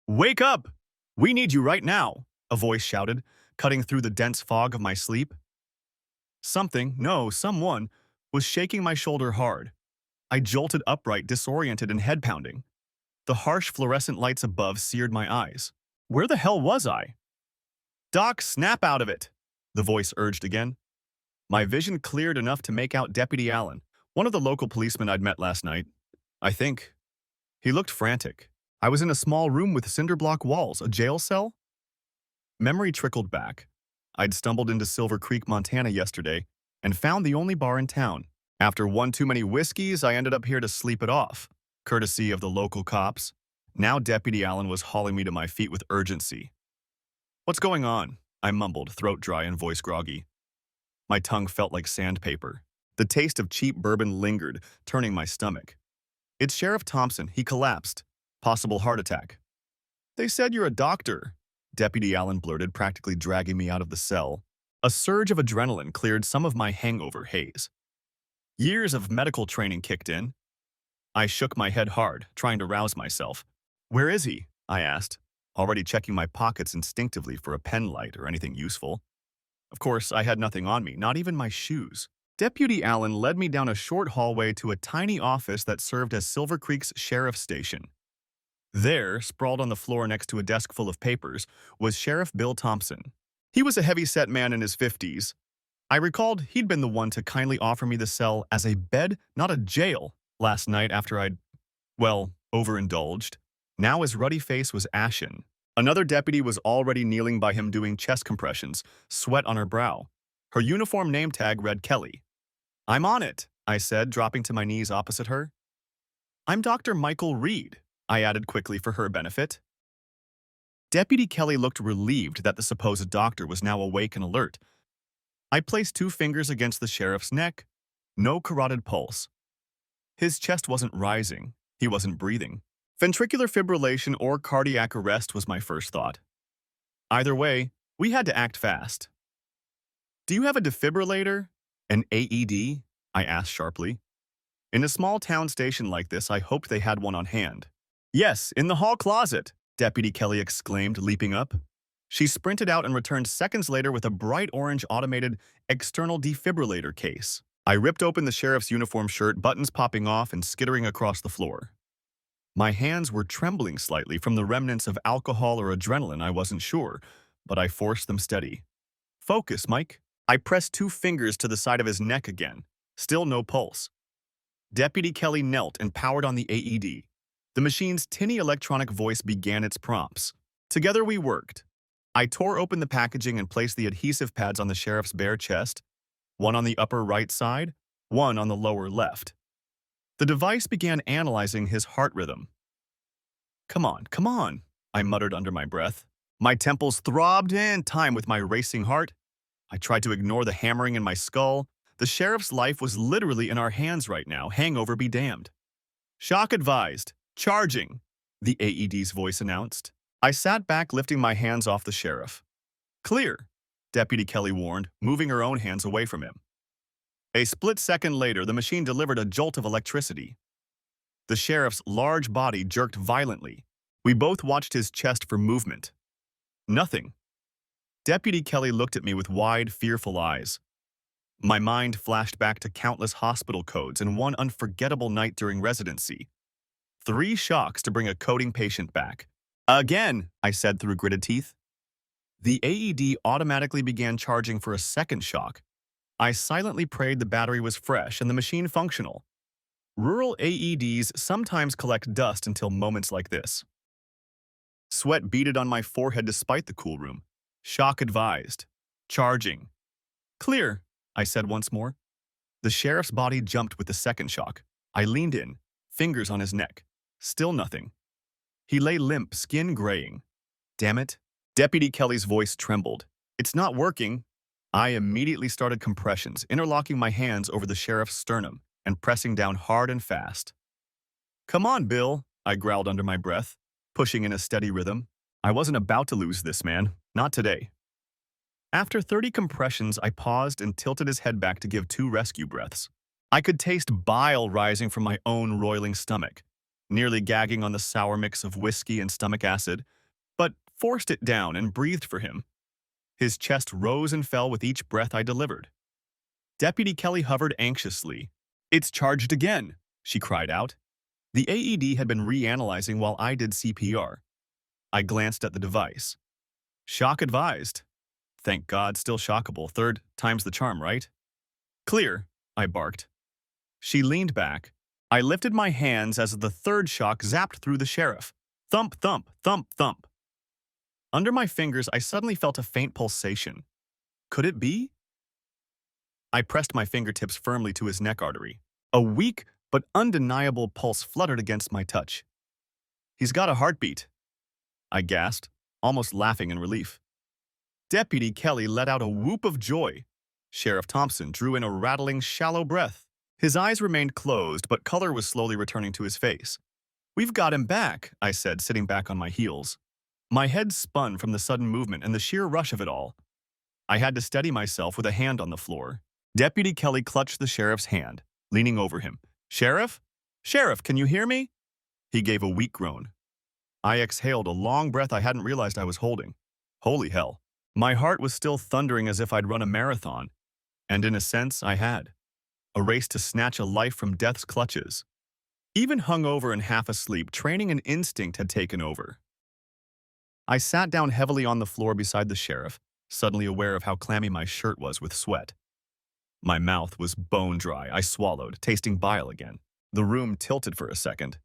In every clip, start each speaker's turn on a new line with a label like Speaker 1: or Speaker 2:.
Speaker 1: Wake up! We need you right now, a voice shouted, cutting through the dense fog of my sleep. Someone, was shaking my shoulder hard. I jolted upright, disoriented and head-pounding. The harsh fluorescent lights above seared my eyes. Where the hell was I? Doc, snap out of it, the voice urged again. My vision cleared enough to make out Deputy Allen, one of the local policemen I'd met last night. I think. He looked frantic. I was in a small room with cinder block walls, a jail cell? Memory trickled back. I'd stumbled into Silver Creek, Montana yesterday and found the only bar in town. After one too many whiskeys, I ended up here to sleep it off, courtesy of the local cops. Now Deputy Allen was hauling me to my feet with urgency. What's going on? I mumbled, throat dry and voice groggy. My tongue felt like sandpaper. The taste of cheap bourbon lingered, turning my stomach. It's Sheriff Thompson. He collapsed. Possible heart attack. They said you're a doctor, Deputy Allen blurted, practically dragging me out of the cell. A surge of adrenaline cleared some of my hangover haze. Years of medical training kicked in. I shook my head hard, trying to rouse myself. Where is he? I asked, already checking my pockets instinctively for a pen light or anything useful. Of course, I had nothing on me, not even my shoes. Deputy Allen led me down a short hallway to a tiny office that served as Silver Creek's sheriff's station. There, sprawled on the floor next to a desk full of papers, was Sheriff Bill Thompson. He was a heavy-set man in his 50s. I recalled he'd been the one to kindly offer me the cell as a bed, not a jail, last night after I'd, overindulged. Now his ruddy face was ashen. Another deputy was already kneeling by him doing chest compressions, sweat on her brow. Her uniform name tag read Kelly. I'm on it, I said, dropping to my knees opposite her. I'm Dr. Michael Reed, I added quickly for her benefit. Deputy Kelly looked relieved that the supposed doctor was now awake and alert. I placed 2 fingers against the sheriff's neck. No carotid pulse. His chest wasn't rising. He wasn't breathing. Ventricular fibrillation or cardiac arrest was my first thought. Either way, we had to act fast. Do you have a defibrillator? An AED? I asked sharply. In a small town station like this, I hoped they had one on hand. Yes, in the hall closet, Deputy Kelly exclaimed, leaping up. She sprinted out and returned seconds later with a bright orange automated external defibrillator case. I ripped open the sheriff's uniform shirt, buttons popping off and skittering across the floor. My hands were trembling slightly from the remnants of alcohol or adrenaline, I wasn't sure, but I forced them steady. Focus, Mike. I pressed 2 fingers to the side of his neck again. Still no pulse. Deputy Kelly knelt and powered on the AED. The machine's tinny electronic voice began its prompts. Together we worked. I tore open the packaging and placed the adhesive pads on the sheriff's bare chest, one on the upper right side, one on the lower left. The device began analyzing his heart rhythm. Come on, I muttered under my breath. My temples throbbed in time with my racing heart. I tried to ignore the hammering in my skull. The sheriff's life was literally in our hands right now, hangover be damned. Shock advised. Charging, the AED's voice announced. I sat back, lifting my hands off the sheriff. Clear, Deputy Kelly warned, moving her own hands away from him. A split second later, the machine delivered a jolt of electricity. The sheriff's large body jerked violently. We both watched his chest for movement. Nothing. Deputy Kelly looked at me with wide, fearful eyes. My mind flashed back to countless hospital codes and one unforgettable night during residency. 3 shocks to bring a coding patient back. Again, I said through gritted teeth. The AED automatically began charging for a second shock. I silently prayed the battery was fresh and the machine functional. Rural AEDs sometimes collect dust until moments like this. Sweat beaded on my forehead despite the cool room. Shock advised. Charging. Clear, I said once more. The sheriff's body jumped with the second shock. I leaned in, fingers on his neck. Still nothing. He lay limp, skin graying. Damn it. Deputy Kelly's voice trembled. It's not working. I immediately started compressions, interlocking my hands over the sheriff's sternum and pressing down hard and fast. Come on, Bill, I growled under my breath, pushing in a steady rhythm. I wasn't about to lose this, man. Not today. After 30 compressions, I paused and tilted his head back to give 2 rescue breaths. I could taste bile rising from my own roiling stomach. nearly gagging on the sour mix of whiskey and stomach acid, but forced it down and breathed for him. His chest rose and fell with each breath I delivered. Deputy Kelly hovered anxiously. "It's charged again," she cried out. The AED had been reanalyzing while I did CPR. I glanced at the device. "Shock advised." Thank God, still shockable. Third time's the charm, right? "Clear," I barked. She leaned back. I lifted my hands as the third shock zapped through the sheriff. Thump, thump, thump, thump. Under my fingers, I suddenly felt a faint pulsation. Could it be? I pressed my fingertips firmly to his neck artery. A weak but undeniable pulse fluttered against my touch. "He's got a heartbeat," I gasped, almost laughing in relief. Deputy Kelly let out a whoop of joy. Sheriff Thompson drew in a rattling, shallow breath. His eyes remained closed, but color was slowly returning to his face. "We've got him back," I said, sitting back on my heels. My head spun from the sudden movement and the sheer rush of it all. I had to steady myself with a hand on the floor. Deputy Kelly clutched the sheriff's hand, leaning over him. "Sheriff? Sheriff, can you hear me?" He gave a weak groan. I exhaled a long breath I hadn't realized I was holding. Holy hell. My heart was still thundering as if I'd run a marathon. And in a sense, I had. A race to snatch a life from death's clutches. Even hungover and half asleep, training and instinct had taken over. I sat down heavily on the floor beside the sheriff, suddenly aware of how clammy my shirt was with sweat. My mouth was bone dry. I swallowed, tasting bile again. The room tilted for a second.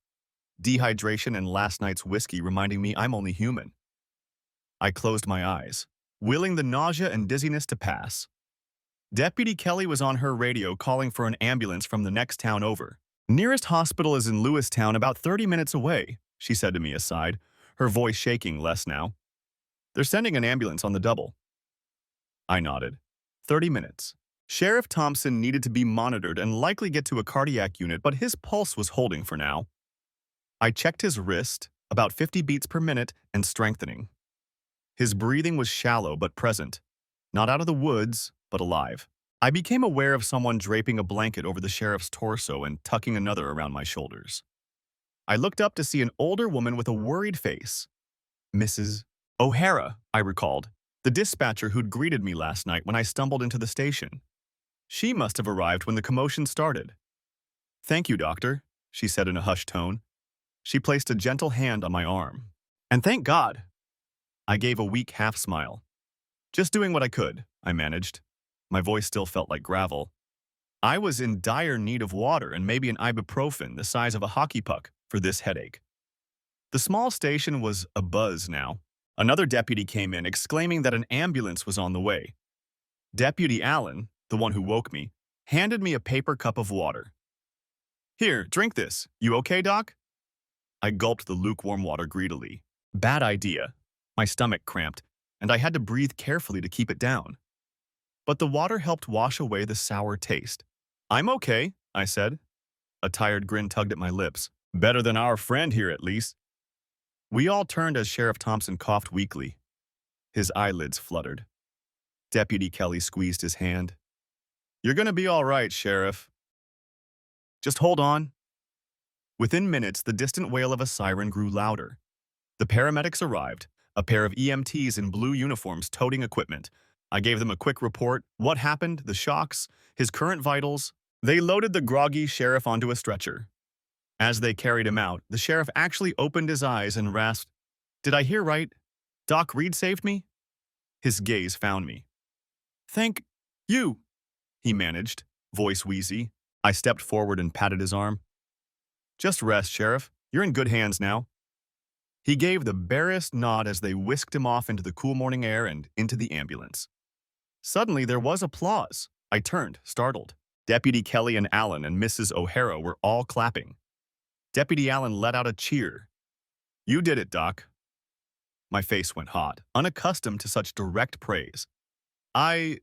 Speaker 1: Dehydration and last night's whiskey reminding me I'm only human. I closed my eyes, willing the nausea and dizziness to pass. Deputy Kelly was on her radio calling for an ambulance from the next town over. "Nearest hospital is in Lewistown, about 30 minutes away," she said to me aside, her voice shaking less now. "They're sending an ambulance on the double." I nodded. 30 minutes. Sheriff Thompson needed to be monitored and likely get to a cardiac unit, but his pulse was holding for now. I checked his wrist, about 50 beats per minute, and strengthening. His breathing was shallow but present, not out of the woods, but alive. I became aware of someone draping a blanket over the sheriff's torso and tucking another around my shoulders. I looked up to see an older woman with a worried face. Mrs. O'Hara, I recalled, the dispatcher who'd greeted me last night when I stumbled into the station. She must have arrived when the commotion started. "Thank you, doctor," she said in a hushed tone. She placed a gentle hand on my arm. "And thank God." I gave a weak half-smile. "Just doing what I could," I managed. My voice still felt like gravel. I was in dire need of water and maybe an ibuprofen the size of a hockey puck for this headache. The small station was abuzz now. Another deputy came in, exclaiming that an ambulance was on the way. Deputy Allen, the one who woke me, handed me a paper cup of water. "Here, drink this. You okay, Doc?" I gulped the lukewarm water greedily. Bad idea. My stomach cramped, and I had to breathe carefully to keep it down. But the water helped wash away the sour taste. "I'm okay," I said. A tired grin tugged at my lips. "Better than our friend here, at least." We all turned as Sheriff Thompson coughed weakly. His eyelids fluttered. Deputy Kelly squeezed his hand. "You're gonna be all right, Sheriff. Just hold on." Within minutes, the distant wail of a siren grew louder. The paramedics arrived, a pair of EMTs in blue uniforms toting equipment. I gave them a quick report, what happened, the shocks, his current vitals. They loaded the groggy sheriff onto a stretcher. As they carried him out, the sheriff actually opened his eyes and rasped, "Did I hear right? Doc Reed saved me?" His gaze found me. "Thank you," he managed, voice wheezy. I stepped forward and patted his arm. "Just rest, Sheriff. You're in good hands now." He gave the barest nod as they whisked him off into the cool morning air and into the ambulance. Suddenly, there was applause. I turned, startled. Deputy Kelly and Allen and Mrs. O'Hara were all clapping. Deputy Allen let out a cheer. "You did it, Doc." My face went hot, unaccustomed to such direct praise. I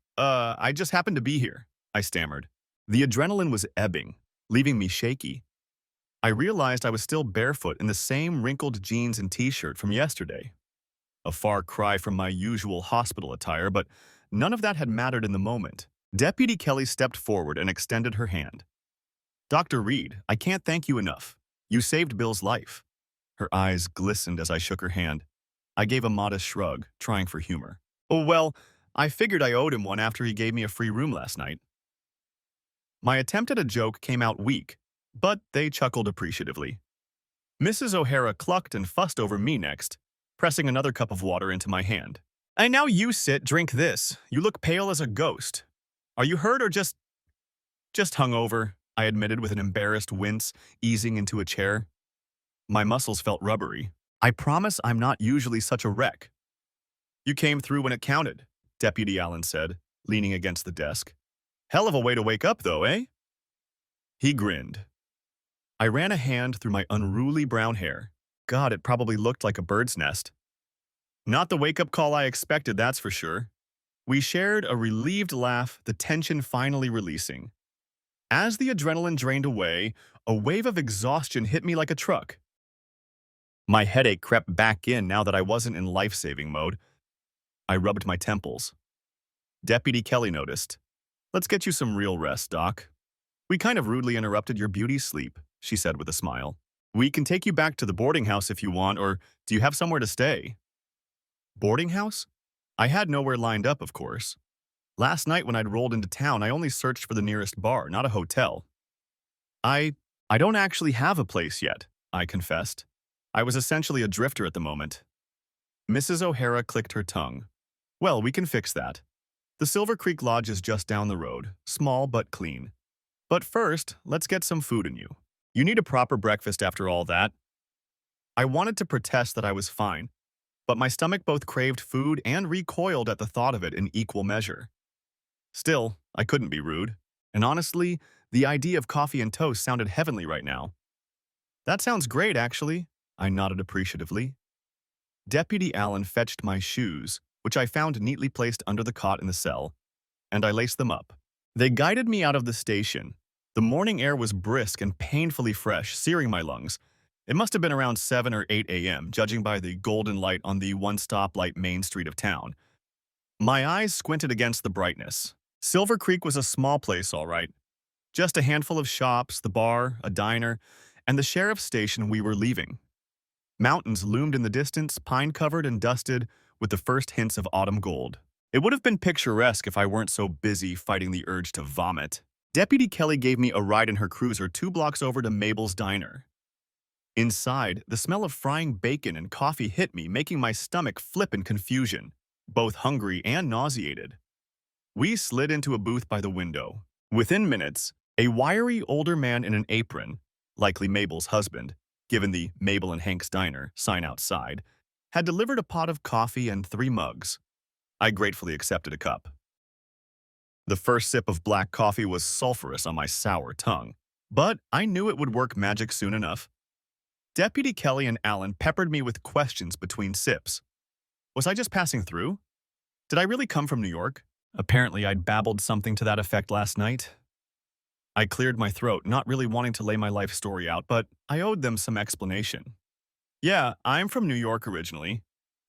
Speaker 1: just happened to be here," I stammered. The adrenaline was ebbing, leaving me shaky. I realized I was still barefoot in the same wrinkled jeans and t-shirt from yesterday. A far cry from my usual hospital attire, but none of that had mattered in the moment. Deputy Kelly stepped forward and extended her hand. "Dr. Reed, I can't thank you enough. You saved Bill's life. Her eyes glistened as I shook her hand. I gave a modest shrug, trying for humor. Oh, well, I figured I owed him one after he gave me a free room last night. My attempt at a joke came out weak, but they chuckled appreciatively. Mrs. O'Hara clucked and fussed over me next, pressing another cup of water into my hand. And now you sit, drink this. You look pale as a ghost. Are you hurt or just hungover? I admitted with an embarrassed wince, easing into a chair. My muscles felt rubbery. I promise I'm not usually such a wreck. You came through when it counted, Deputy Allen said, leaning against the desk. Hell of a way to wake up, though, eh? He grinned. I ran a hand through my unruly brown hair. God, it probably looked like a bird's nest. Not the wake-up call I expected, that's for sure. We shared a relieved laugh, the tension finally releasing. As the adrenaline drained away, a wave of exhaustion hit me like a truck. My headache crept back in now that I wasn't in life-saving mode. I rubbed my temples. Deputy Kelly noticed. Let's get you some real rest, Doc. We kind of rudely interrupted your beauty sleep, she said with a smile. We can take you back to the boarding house if you want, or do you have somewhere to stay? Boarding house? I had nowhere lined up, of course. Last night when I'd rolled into town, I only searched for the nearest bar, not a hotel. I don't actually have a place yet, I confessed. I was essentially a drifter at the moment. Mrs. O'Hara clicked her tongue. Well, we can fix that. The Silver Creek Lodge is just down the road, small but clean. But first, let's get some food in you. You need a proper breakfast after all that. I wanted to protest that I was fine, but my stomach both craved food and recoiled at the thought of it in equal measure. Still, I couldn't be rude, and honestly, the idea of coffee and toast sounded heavenly right now. That sounds great, actually, I nodded appreciatively. Deputy Allen fetched my shoes, which I found neatly placed under the cot in the cell, and I laced them up. They guided me out of the station. The morning air was brisk and painfully fresh, searing my lungs. It must have been around 7 or 8 a.m., judging by the golden light on the one-stoplight main street of town. My eyes squinted against the brightness. Silver Creek was a small place, all right. Just a handful of shops, the bar, a diner, and the sheriff's station we were leaving. Mountains loomed in the distance, pine-covered and dusted, with the first hints of autumn gold. It would have been picturesque if I weren't so busy fighting the urge to vomit. Deputy Kelly gave me a ride in her cruiser 2 blocks over to Mabel's Diner. Inside, the smell of frying bacon and coffee hit me, making my stomach flip in confusion, both hungry and nauseated. We slid into a booth by the window. Within minutes, a wiry older man in an apron, likely Mabel's husband, given the Mabel and Hank's Diner sign outside, had delivered a pot of coffee and 3 mugs. I gratefully accepted a cup. The first sip of black coffee was sulphurous on my sour tongue, but I knew it would work magic soon enough. Deputy Kelly and Allen peppered me with questions between sips. Was I just passing through? Did I really come from New York? Apparently, I'd babbled something to that effect last night. I cleared my throat, not really wanting to lay my life story out, but I owed them some explanation. Yeah, I'm from New York originally.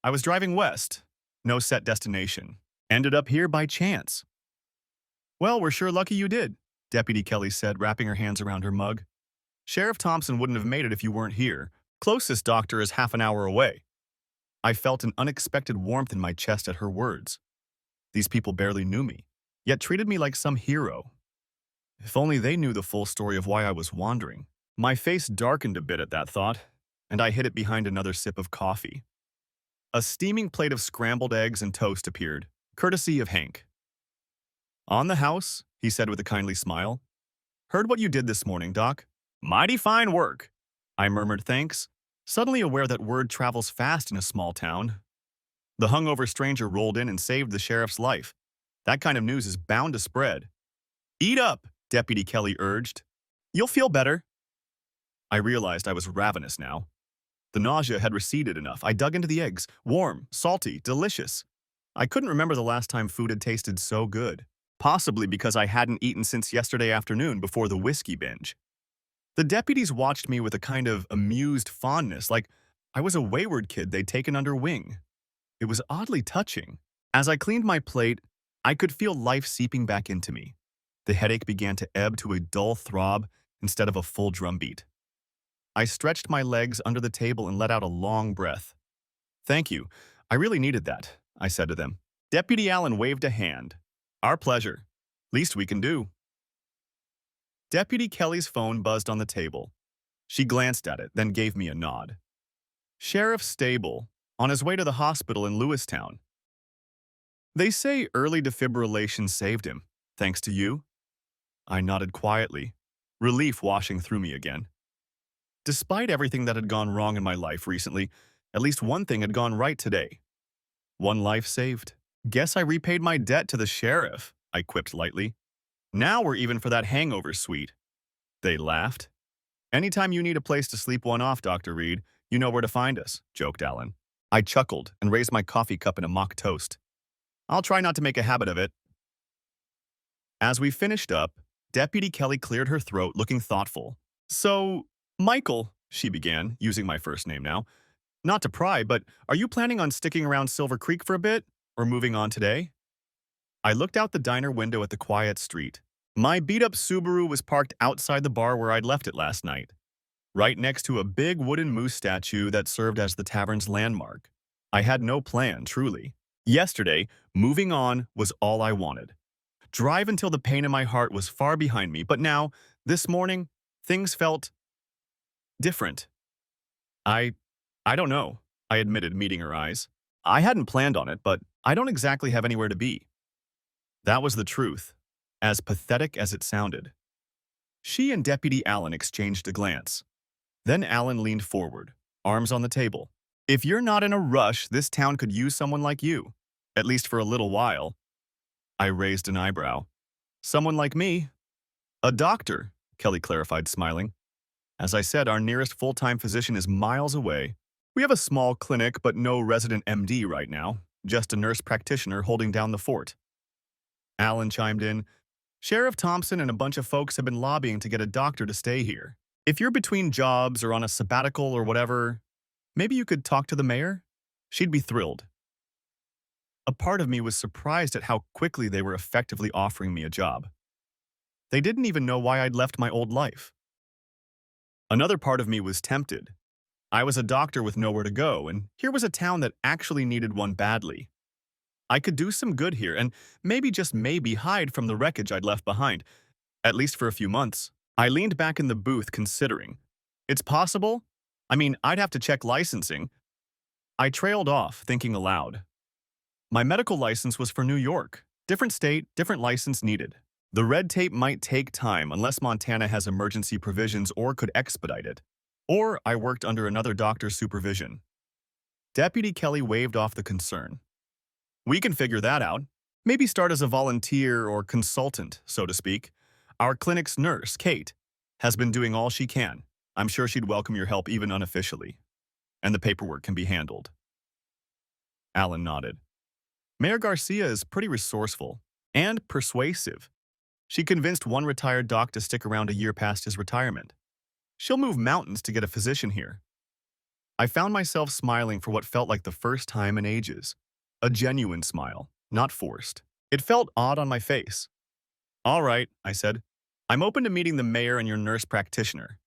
Speaker 1: I was driving west. No set destination. Ended up here by chance. Well, we're sure lucky you did, Deputy Kelly said, wrapping her hands around her mug. Sheriff Thompson wouldn't have made it if you weren't here. Closest doctor is half an hour away. I felt an unexpected warmth in my chest at her words. These people barely knew me, yet treated me like some hero. If only they knew the full story of why I was wandering. My face darkened a bit at that thought, and I hid it behind another sip of coffee. A steaming plate of scrambled eggs and toast appeared, courtesy of Hank. On the house, he said with a kindly smile. Heard what you did this morning, Doc. Mighty fine work. I murmured thanks, suddenly aware that word travels fast in a small town. The hungover stranger rolled in and saved the sheriff's life. That kind of news is bound to spread. Eat up, Deputy Kelly urged. You'll feel better. I realized I was ravenous now. The nausea had receded enough. I dug into the eggs. Warm, salty, delicious. I couldn't remember the last time food had tasted so good. Possibly because I hadn't eaten since yesterday afternoon before the whiskey binge. The deputies watched me with a kind of amused fondness, like I was a wayward kid they'd taken under wing. It was oddly touching. As I cleaned my plate, I could feel life seeping back into me. The headache began to ebb to a dull throb instead of a full drumbeat. I stretched my legs under the table and let out a long breath. "Thank you. I really needed that," I said to them. Deputy Allen waved a hand. "Our pleasure. Least we can do." Deputy Kelly's phone buzzed on the table. She glanced at it, then gave me a nod. "Sheriff Stable, on his way to the hospital in Lewistown. They say early defibrillation saved him, thanks to you." I nodded quietly, relief washing through me again. Despite everything that had gone wrong in my life recently, at least one thing had gone right today. One life saved. "Guess I repaid my debt to the sheriff," I quipped lightly. "Now we're even for that hangover suite." They laughed. "Anytime you need a place to sleep one off, Dr. Reed, you know where to find us," joked Alan. I chuckled and raised my coffee cup in a mock toast. "I'll try not to make a habit of it." As we finished up, Deputy Kelly cleared her throat, looking thoughtful. "So, Michael," she began, using my first name now, "not to pry, but are you planning on sticking around Silver Creek for a bit, or moving on today?" I looked out the diner window at the quiet street. My beat-up Subaru was parked outside the bar where I'd left it last night, right next to a big wooden moose statue that served as the tavern's landmark. I had no plan, truly. Yesterday, moving on was all I wanted. Drive until the pain in my heart was far behind me, but now, this morning, things felt different. I don't know, I admitted, meeting her eyes. I hadn't planned on it, but I don't exactly have anywhere to be. That was the truth, as pathetic as it sounded. She and Deputy Allen exchanged a glance. Then Allen leaned forward, arms on the table. "If you're not in a rush, this town could use someone like you, at least for a little while." I raised an eyebrow. "Someone like me?" "A doctor," Kelly clarified, smiling. "As I said, our nearest full-time physician is miles away. We have a small clinic, but no resident MD right now, just a nurse practitioner holding down the fort." Allen chimed in. "Sheriff Thompson and a bunch of folks have been lobbying to get a doctor to stay here. If you're between jobs or on a sabbatical or whatever, maybe you could talk to the mayor? She'd be thrilled." A part of me was surprised at how quickly they were effectively offering me a job. They didn't even know why I'd left my old life. Another part of me was tempted. I was a doctor with nowhere to go, and here was a town that actually needed one badly. I could do some good here, and maybe, just maybe, hide from the wreckage I'd left behind, at least for a few months. I leaned back in the booth, considering. It's possible? I mean, I'd have to check licensing. I trailed off, thinking aloud. My medical license was for New York. Different state, different license needed. The red tape might take time unless Montana has emergency provisions or could expedite it. Or I worked under another doctor's supervision. Deputy Kelly waved off the concern. "We can figure that out. Maybe start as a volunteer or consultant, so to speak. Our clinic's nurse, Kate, has been doing all she can. I'm sure she'd welcome your help even unofficially. And the paperwork can be handled." Alan nodded. "Mayor Garcia is pretty resourceful and persuasive. She convinced one retired doc to stick around a year past his retirement. She'll move mountains to get a physician here." I found myself smiling for what felt like the first time in ages. A genuine smile, not forced. It felt odd on my face. "All right," I said. "I'm open to meeting the mayor and your nurse practitioner.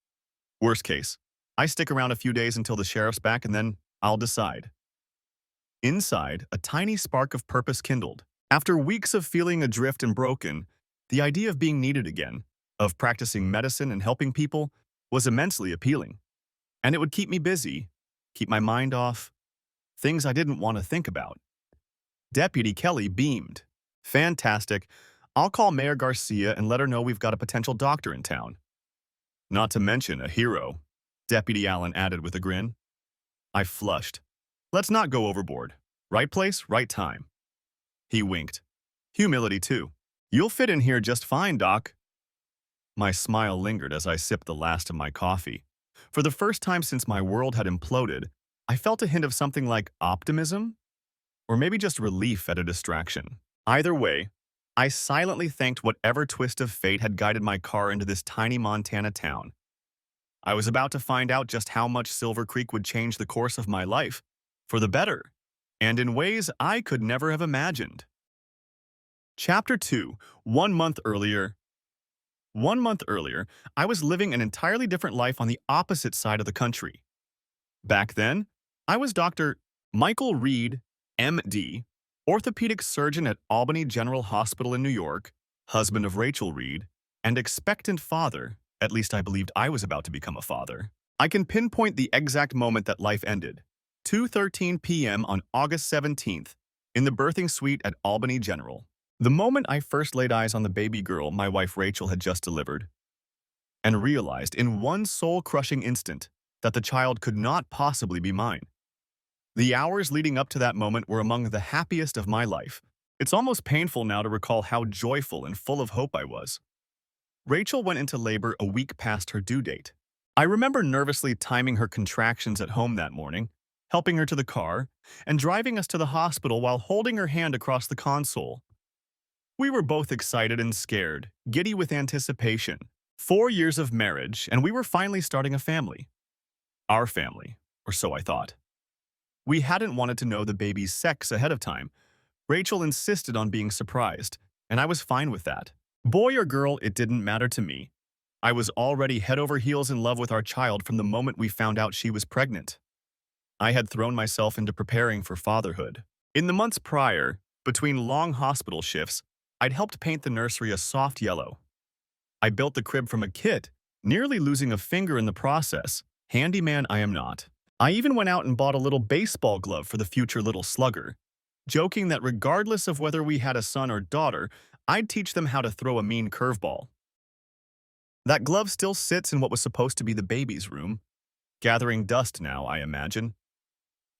Speaker 1: Worst case, I stick around a few days until the sheriff's back and then I'll decide." Inside, a tiny spark of purpose kindled. After weeks of feeling adrift and broken, the idea of being needed again, of practicing medicine and helping people, was immensely appealing. And it would keep me busy, keep my mind off things I didn't want to think about. Deputy Kelly beamed. "Fantastic. I'll call Mayor Garcia and let her know we've got a potential doctor in town. Not to mention a hero," Deputy Allen added with a grin. I flushed. "Let's not go overboard. Right place, right time." He winked. "Humility, too. You'll fit in here just fine, Doc." My smile lingered as I sipped the last of my coffee. For the first time since my world had imploded, I felt a hint of something like optimism? Or maybe just relief at a distraction. Either way, I silently thanked whatever twist of fate had guided my car into this tiny Montana town. I was about to find out just how much Silver Creek would change the course of my life, for the better, and in ways I could never have imagined. Chapter 2, 1 month earlier. 1 month earlier, I was living an entirely different life on the opposite side of the country. Back then, I was Dr. Michael Reed, MD, orthopedic surgeon at Albany General Hospital in New York, husband of Rachel Reed, and expectant father, at least I believed I was about to become a father. I can pinpoint the exact moment that life ended. 2:13 p.m. on August 17th, in the birthing suite at Albany General. The moment I first laid eyes on the baby girl my wife Rachel had just delivered, and realized in one soul-crushing instant that the child could not possibly be mine. The hours leading up to that moment were among the happiest of my life. It's almost painful now to recall how joyful and full of hope I was. Rachel went into labor a week past her due date. I remember nervously timing her contractions at home that morning, helping her to the car, and driving us to the hospital while holding her hand across the console. We were both excited and scared, giddy with anticipation. 4 years of marriage, and we were finally starting a family. Our family, or so I thought. We hadn't wanted to know the baby's sex ahead of time. Rachel insisted on being surprised, and I was fine with that. Boy or girl, it didn't matter to me. I was already head over heels in love with our child from the moment we found out she was pregnant. I had thrown myself into preparing for fatherhood. In the months prior, between long hospital shifts, I'd helped paint the nursery a soft yellow. I built the crib from a kit, nearly losing a finger in the process. Handyman I am not. I even went out and bought a little baseball glove for the future little slugger, joking that regardless of whether we had a son or daughter, I'd teach them how to throw a mean curveball. That glove still sits in what was supposed to be the baby's room, gathering dust now, I imagine.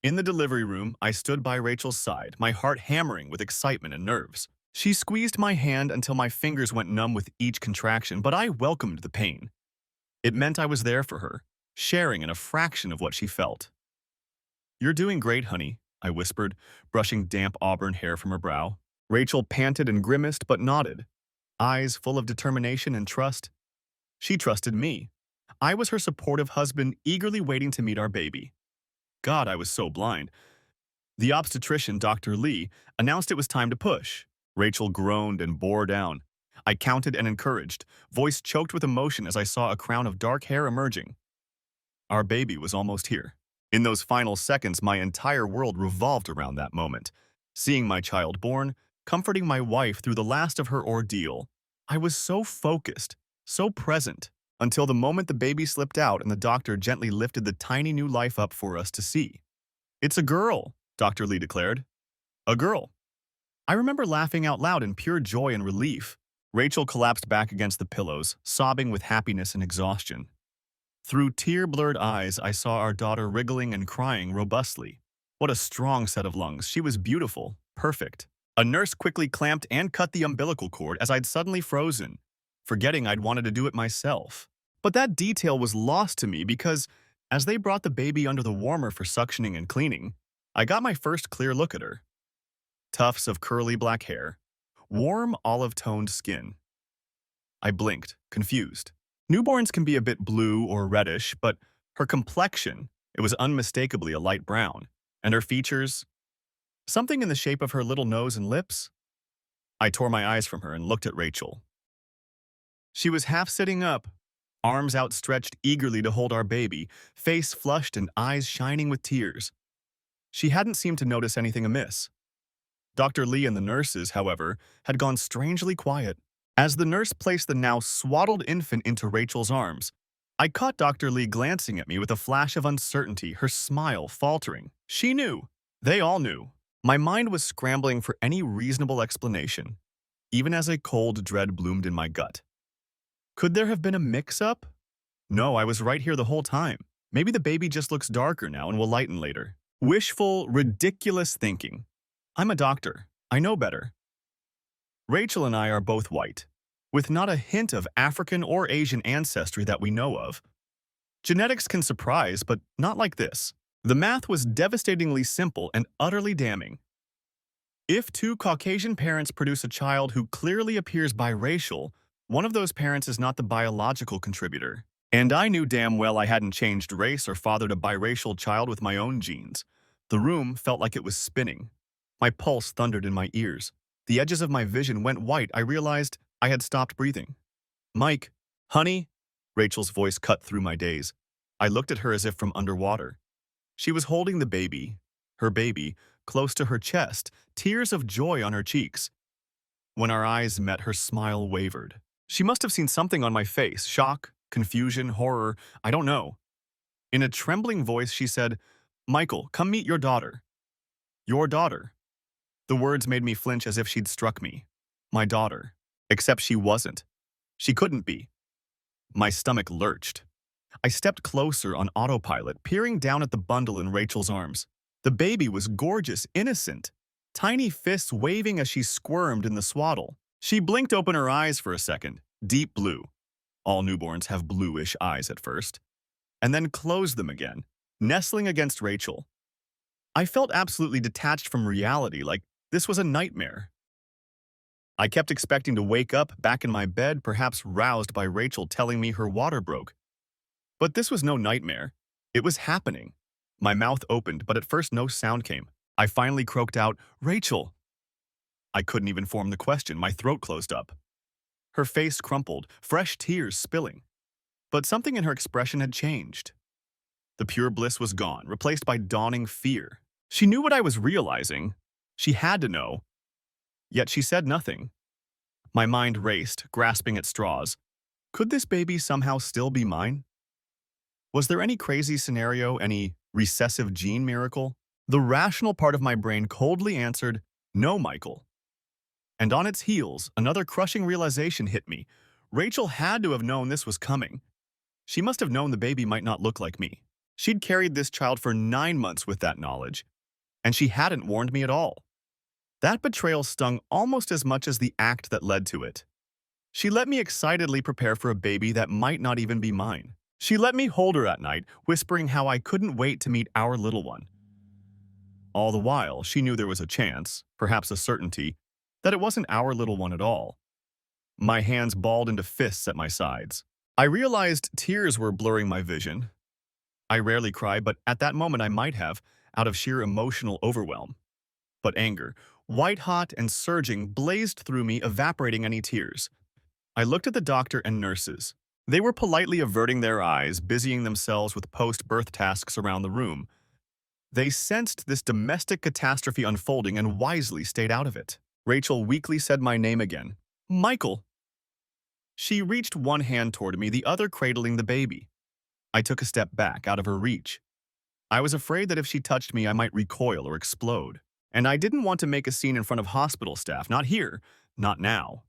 Speaker 1: In the delivery room, I stood by Rachel's side, my heart hammering with excitement and nerves. She squeezed my hand until my fingers went numb with each contraction, but I welcomed the pain. It meant I was there for her, sharing in a fraction of what she felt. "You're doing great, honey," I whispered, brushing damp auburn hair from her brow. Rachel panted and grimaced but nodded, eyes full of determination and trust. She trusted me. I was her supportive husband, eagerly waiting to meet our baby. God, I was so blind. The obstetrician, Dr. Lee, announced it was time to push. Rachel groaned and bore down. I counted and encouraged, voice choked with emotion as I saw a crown of dark hair emerging. Our baby was almost here. In those final seconds, my entire world revolved around that moment. Seeing my child born, comforting my wife through the last of her ordeal. I was so focused, so present, until the moment the baby slipped out and the doctor gently lifted the tiny new life up for us to see. "It's a girl," Dr. Lee declared. "A girl." I remember laughing out loud in pure joy and relief. Rachel collapsed back against the pillows, sobbing with happiness and exhaustion. Through tear-blurred eyes, I saw our daughter wriggling and crying robustly. What a strong set of lungs. She was beautiful, perfect. A nurse quickly clamped and cut the umbilical cord as I'd suddenly frozen, forgetting I'd wanted to do it myself. But that detail was lost to me because, as they brought the baby under the warmer for suctioning and cleaning, I got my first clear look at her. Tufts of curly black hair, warm olive-toned skin. I blinked, confused. Newborns can be a bit blue or reddish, but her complexion, it was unmistakably a light brown, and her features, something in the shape of her little nose and lips. I tore my eyes from her and looked at Rachel. She was half sitting up, arms outstretched eagerly to hold our baby, face flushed and eyes shining with tears. She hadn't seemed to notice anything amiss. Dr. Lee and the nurses, however, had gone strangely quiet. As the nurse placed the now swaddled infant into Rachel's arms, I caught Dr. Lee glancing at me with a flash of uncertainty, her smile faltering. She knew. They all knew. My mind was scrambling for any reasonable explanation, even as a cold dread bloomed in my gut. Could there have been a mix-up? No, I was right here the whole time. Maybe the baby just looks darker now and will lighten later. Wishful, ridiculous thinking. I'm a doctor. I know better. Rachel and I are both white, with not a hint of African or Asian ancestry that we know of. Genetics can surprise, but not like this. The math was devastatingly simple and utterly damning. If two Caucasian parents produce a child who clearly appears biracial, one of those parents is not the biological contributor. And I knew damn well I hadn't changed race or fathered a biracial child with my own genes. The room felt like it was spinning. My pulse thundered in my ears. The edges of my vision went white. I realized I had stopped breathing. Mike, honey? Rachel's voice cut through my daze. I looked at her as if from underwater. She was holding the baby, her baby, close to her chest, tears of joy on her cheeks. When our eyes met, her smile wavered. She must have seen something on my face, shock, confusion, horror, I don't know. In a trembling voice, she said, Michael, come meet your daughter. Your daughter. The words made me flinch as if she'd struck me. My daughter. Except she wasn't. She couldn't be. My stomach lurched. I stepped closer on autopilot, peering down at the bundle in Rachel's arms. The baby was gorgeous, innocent, tiny fists waving as she squirmed in the swaddle. She blinked open her eyes for a second, deep blue. All newborns have bluish eyes at first, and then closed them again, nestling against Rachel. I felt absolutely detached from reality, like this was a nightmare. I kept expecting to wake up back in my bed, perhaps roused by Rachel telling me her water broke. But this was no nightmare. It was happening. My mouth opened, but at first no sound came. I finally croaked out, Rachel! I couldn't even form the question. My throat closed up. Her face crumpled, fresh tears spilling. But something in her expression had changed. The pure bliss was gone, replaced by dawning fear. She knew what I was realizing. She had to know. Yet she said nothing. My mind raced, grasping at straws. Could this baby somehow still be mine? Was there any crazy scenario, any recessive gene miracle? The rational part of my brain coldly answered, no, Michael. And on its heels, another crushing realization hit me. Rachel had to have known this was coming. She must have known the baby might not look like me. She'd carried this child for 9 months with that knowledge, and she hadn't warned me at all. That betrayal stung almost as much as the act that led to it. She let me excitedly prepare for a baby that might not even be mine. She let me hold her at night, whispering how I couldn't wait to meet our little one. All the while, she knew there was a chance, perhaps a certainty, that it wasn't our little one at all. My hands balled into fists at my sides. I realized tears were blurring my vision. I rarely cry, but at that moment I might have, out of sheer emotional overwhelm. But anger, white-hot and surging, blazed through me, evaporating any tears. I looked at the doctor and nurses. They were politely averting their eyes, busying themselves with post-birth tasks around the room. They sensed this domestic catastrophe unfolding and wisely stayed out of it. Rachel weakly said my name again. Michael. She reached one hand toward me, the other cradling the baby. I took a step back, out of her reach. I was afraid that if she touched me, I might recoil or explode. And I didn't want to make a scene in front of hospital staff, not here, not now.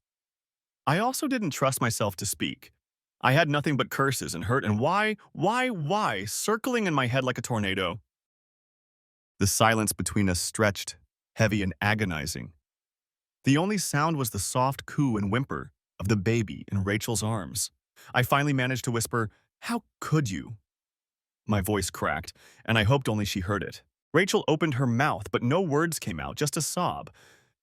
Speaker 1: I also didn't trust myself to speak. I had nothing but curses and hurt and why, circling in my head like a tornado. The silence between us stretched, heavy and agonizing. The only sound was the soft coo and whimper of the baby in Rachel's arms. I finally managed to whisper, "How could you?" My voice cracked, and I hoped only she heard it. Rachel opened her mouth, but no words came out, just a sob.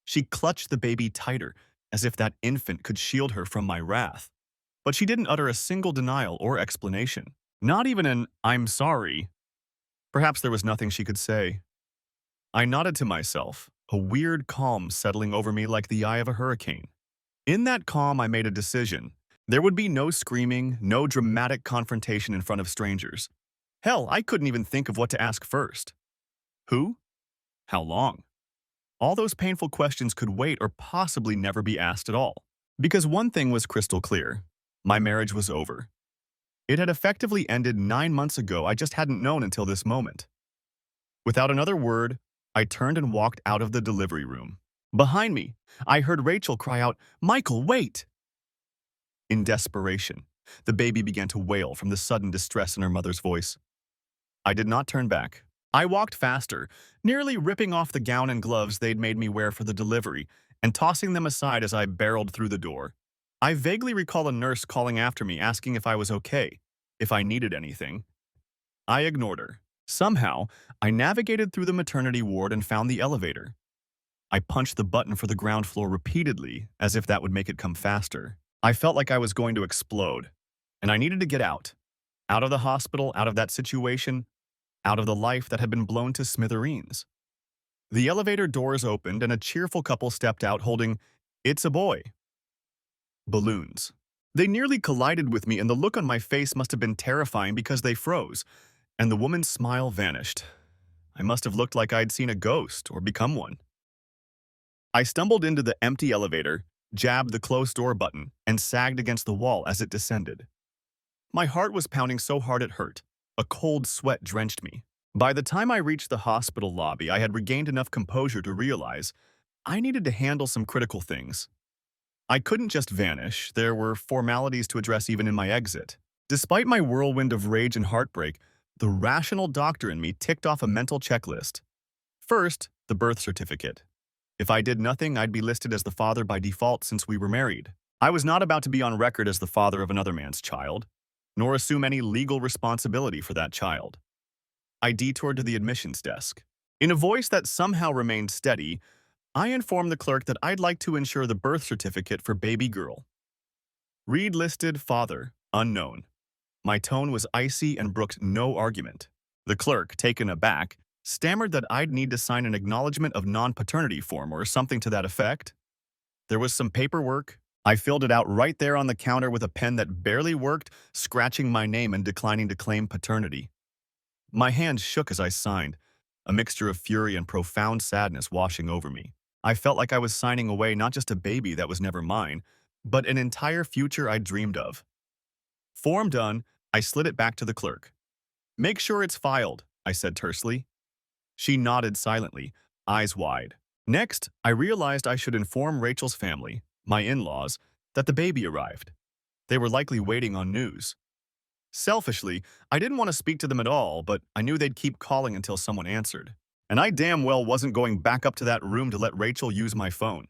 Speaker 1: She clutched the baby tighter, as if that infant could shield her from my wrath. But she didn't utter a single denial or explanation. Not even an, "I'm sorry." Perhaps there was nothing she could say. I nodded to myself, a weird calm settling over me like the eye of a hurricane. In that calm, I made a decision. There would be no screaming, no dramatic confrontation in front of strangers. Hell, I couldn't even think of what to ask first. Who? How long? All those painful questions could wait or possibly never be asked at all. Because one thing was crystal clear. My marriage was over. It had effectively ended 9 months ago. I just hadn't known until this moment. Without another word, I turned and walked out of the delivery room. Behind me, I heard Rachel cry out, "Michael, wait!" In desperation, the baby began to wail from the sudden distress in her mother's voice. I did not turn back. I walked faster, nearly ripping off the gown and gloves they'd made me wear for the delivery and tossing them aside as I barreled through the door. I vaguely recall a nurse calling after me, asking if I was okay, if I needed anything. I ignored her. Somehow, I navigated through the maternity ward and found the elevator. I punched the button for the ground floor repeatedly, as if that would make it come faster. I felt like I was going to explode, and I needed to get out. Out of the hospital, out of that situation, out of the life that had been blown to smithereens. The elevator doors opened and a cheerful couple stepped out holding, "It's a boy," balloons. They nearly collided with me, and the look on my face must have been terrifying because they froze, and the woman's smile vanished. I must have looked like I'd seen a ghost or become one. I stumbled into the empty elevator, jabbed the closed door button, and sagged against the wall as it descended. My heart was pounding so hard it hurt. A cold sweat drenched me. By the time I reached the hospital lobby, I had regained enough composure to realize I needed to handle some critical things. I couldn't just vanish. There were formalities to address even in my exit. Despite my whirlwind of rage and heartbreak, the rational doctor in me ticked off a mental checklist. First, the birth certificate. If I did nothing, I'd be listed as the father by default since we were married. I was not about to be on record as the father of another man's child, nor assume any legal responsibility for that child. I detoured to the admissions desk. In a voice that somehow remained steady, I informed the clerk that I'd like to insure the birth certificate for baby girl. Read listed father, unknown. My tone was icy and brooked no argument. The clerk, taken aback, stammered that I'd need to sign an acknowledgement of non-paternity form or something to that effect. There was some paperwork. I filled it out right there on the counter with a pen that barely worked, scratching my name and declining to claim paternity. My hand shook as I signed, a mixture of fury and profound sadness washing over me. I felt like I was signing away not just a baby that was never mine, but an entire future I'd dreamed of. Form done, I slid it back to the clerk. "Make sure it's filed," I said tersely. She nodded silently, eyes wide. Next, I realized I should inform Rachel's family, my in-laws, that the baby arrived. They were likely waiting on news. Selfishly, I didn't want to speak to them at all, but I knew they'd keep calling until someone answered. And I damn well wasn't going back up to that room to let Rachel use my phone.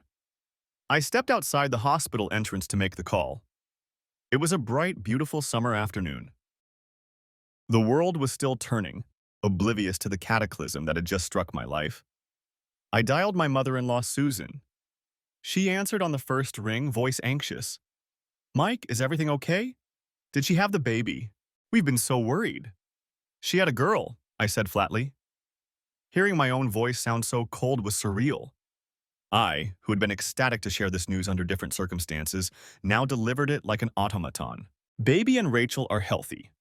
Speaker 1: I stepped outside the hospital entrance to make the call. It was a bright, beautiful summer afternoon. The world was still turning, oblivious to the cataclysm that had just struck my life. I dialed my mother-in-law, Susan. She answered on the first ring, voice anxious. "Mike, is everything okay? Did she have the baby? We've been so worried." "She had a girl," I said flatly. Hearing my own voice sound so cold was surreal. I, who had been ecstatic to share this news under different circumstances, now delivered it like an automaton. "Baby and Rachel are healthy.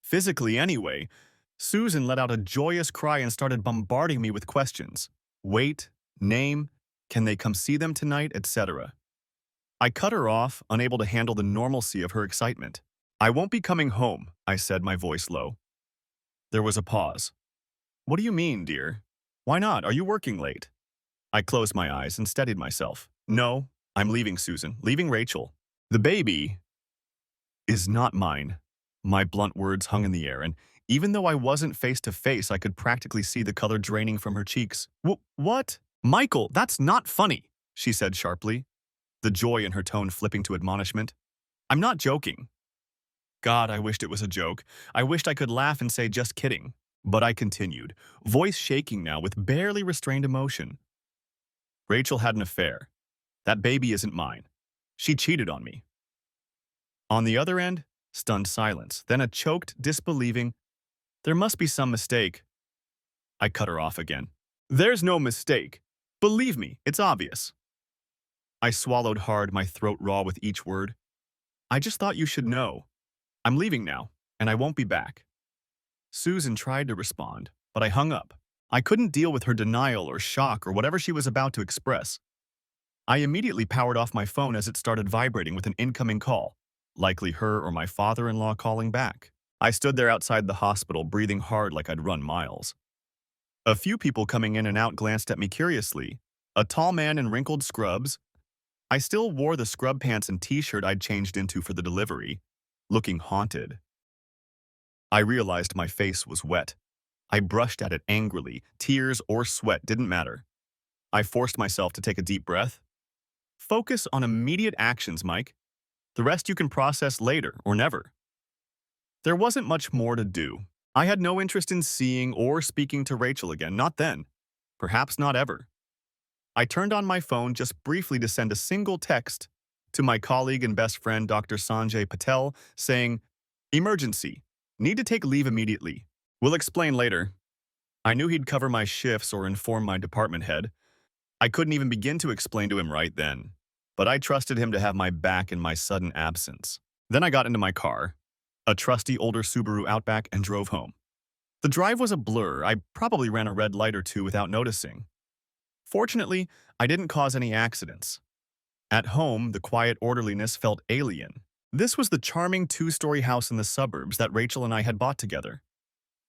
Speaker 1: Physically anyway." Susan let out a joyous cry and started bombarding me with questions. Weight, name, can they come see them tonight, etc. I cut her off, unable to handle the normalcy of her excitement. "I won't be coming home," I said, my voice low. There was a pause. "What do you mean, dear? Why not? Are you working late?" I closed my eyes and steadied myself. "No, I'm leaving, Susan. Leaving Rachel. The baby is not mine." My blunt words hung in the air, and even though I wasn't face to face, I could practically see the color draining from her cheeks. What? "Michael, that's not funny," she said sharply, the joy in her tone flipping to admonishment. "I'm not joking." God, I wished it was a joke. I wished I could laugh and say, "Just kidding." But I continued, voice shaking now with barely restrained emotion. "Rachel had an affair. That baby isn't mine. She cheated on me." On the other end, stunned silence, then a choked, disbelieving, "There must be some mistake." I cut her off again. "There's no mistake. Believe me, it's obvious." I swallowed hard, my throat raw with each word. "I just thought you should know. I'm leaving now, and I won't be back." Susan tried to respond, but I hung up. I couldn't deal with her denial or shock or whatever she was about to express. I immediately powered off my phone as it started vibrating with an incoming call, likely her or my father-in-law calling back. I stood there outside the hospital, breathing hard like I'd run miles. A few people coming in and out glanced at me curiously. A tall man in wrinkled scrubs. I still wore the scrub pants and t-shirt I'd changed into for the delivery, looking haunted. I realized my face was wet. I brushed at it angrily. Tears or sweat didn't matter. I forced myself to take a deep breath. "Focus on immediate actions, Mike. The rest you can process later or never." There wasn't much more to do. I had no interest in seeing or speaking to Rachel again, not then. Perhaps not ever. I turned on my phone just briefly to send a single text to my colleague and best friend, Dr. Sanjay Patel, saying, "Emergency. Need to take leave immediately. We'll explain later." I knew he'd cover my shifts or inform my department head. I couldn't even begin to explain to him right then. but I trusted him to have my back in my sudden absence. Then I got into my car, a trusty older Subaru Outback, and drove home. The drive was a blur. I probably ran a red light or two without noticing. Fortunately, I didn't cause any accidents. At home, the quiet orderliness felt alien. This was the charming two-story house in the suburbs that Rachel and I had bought together.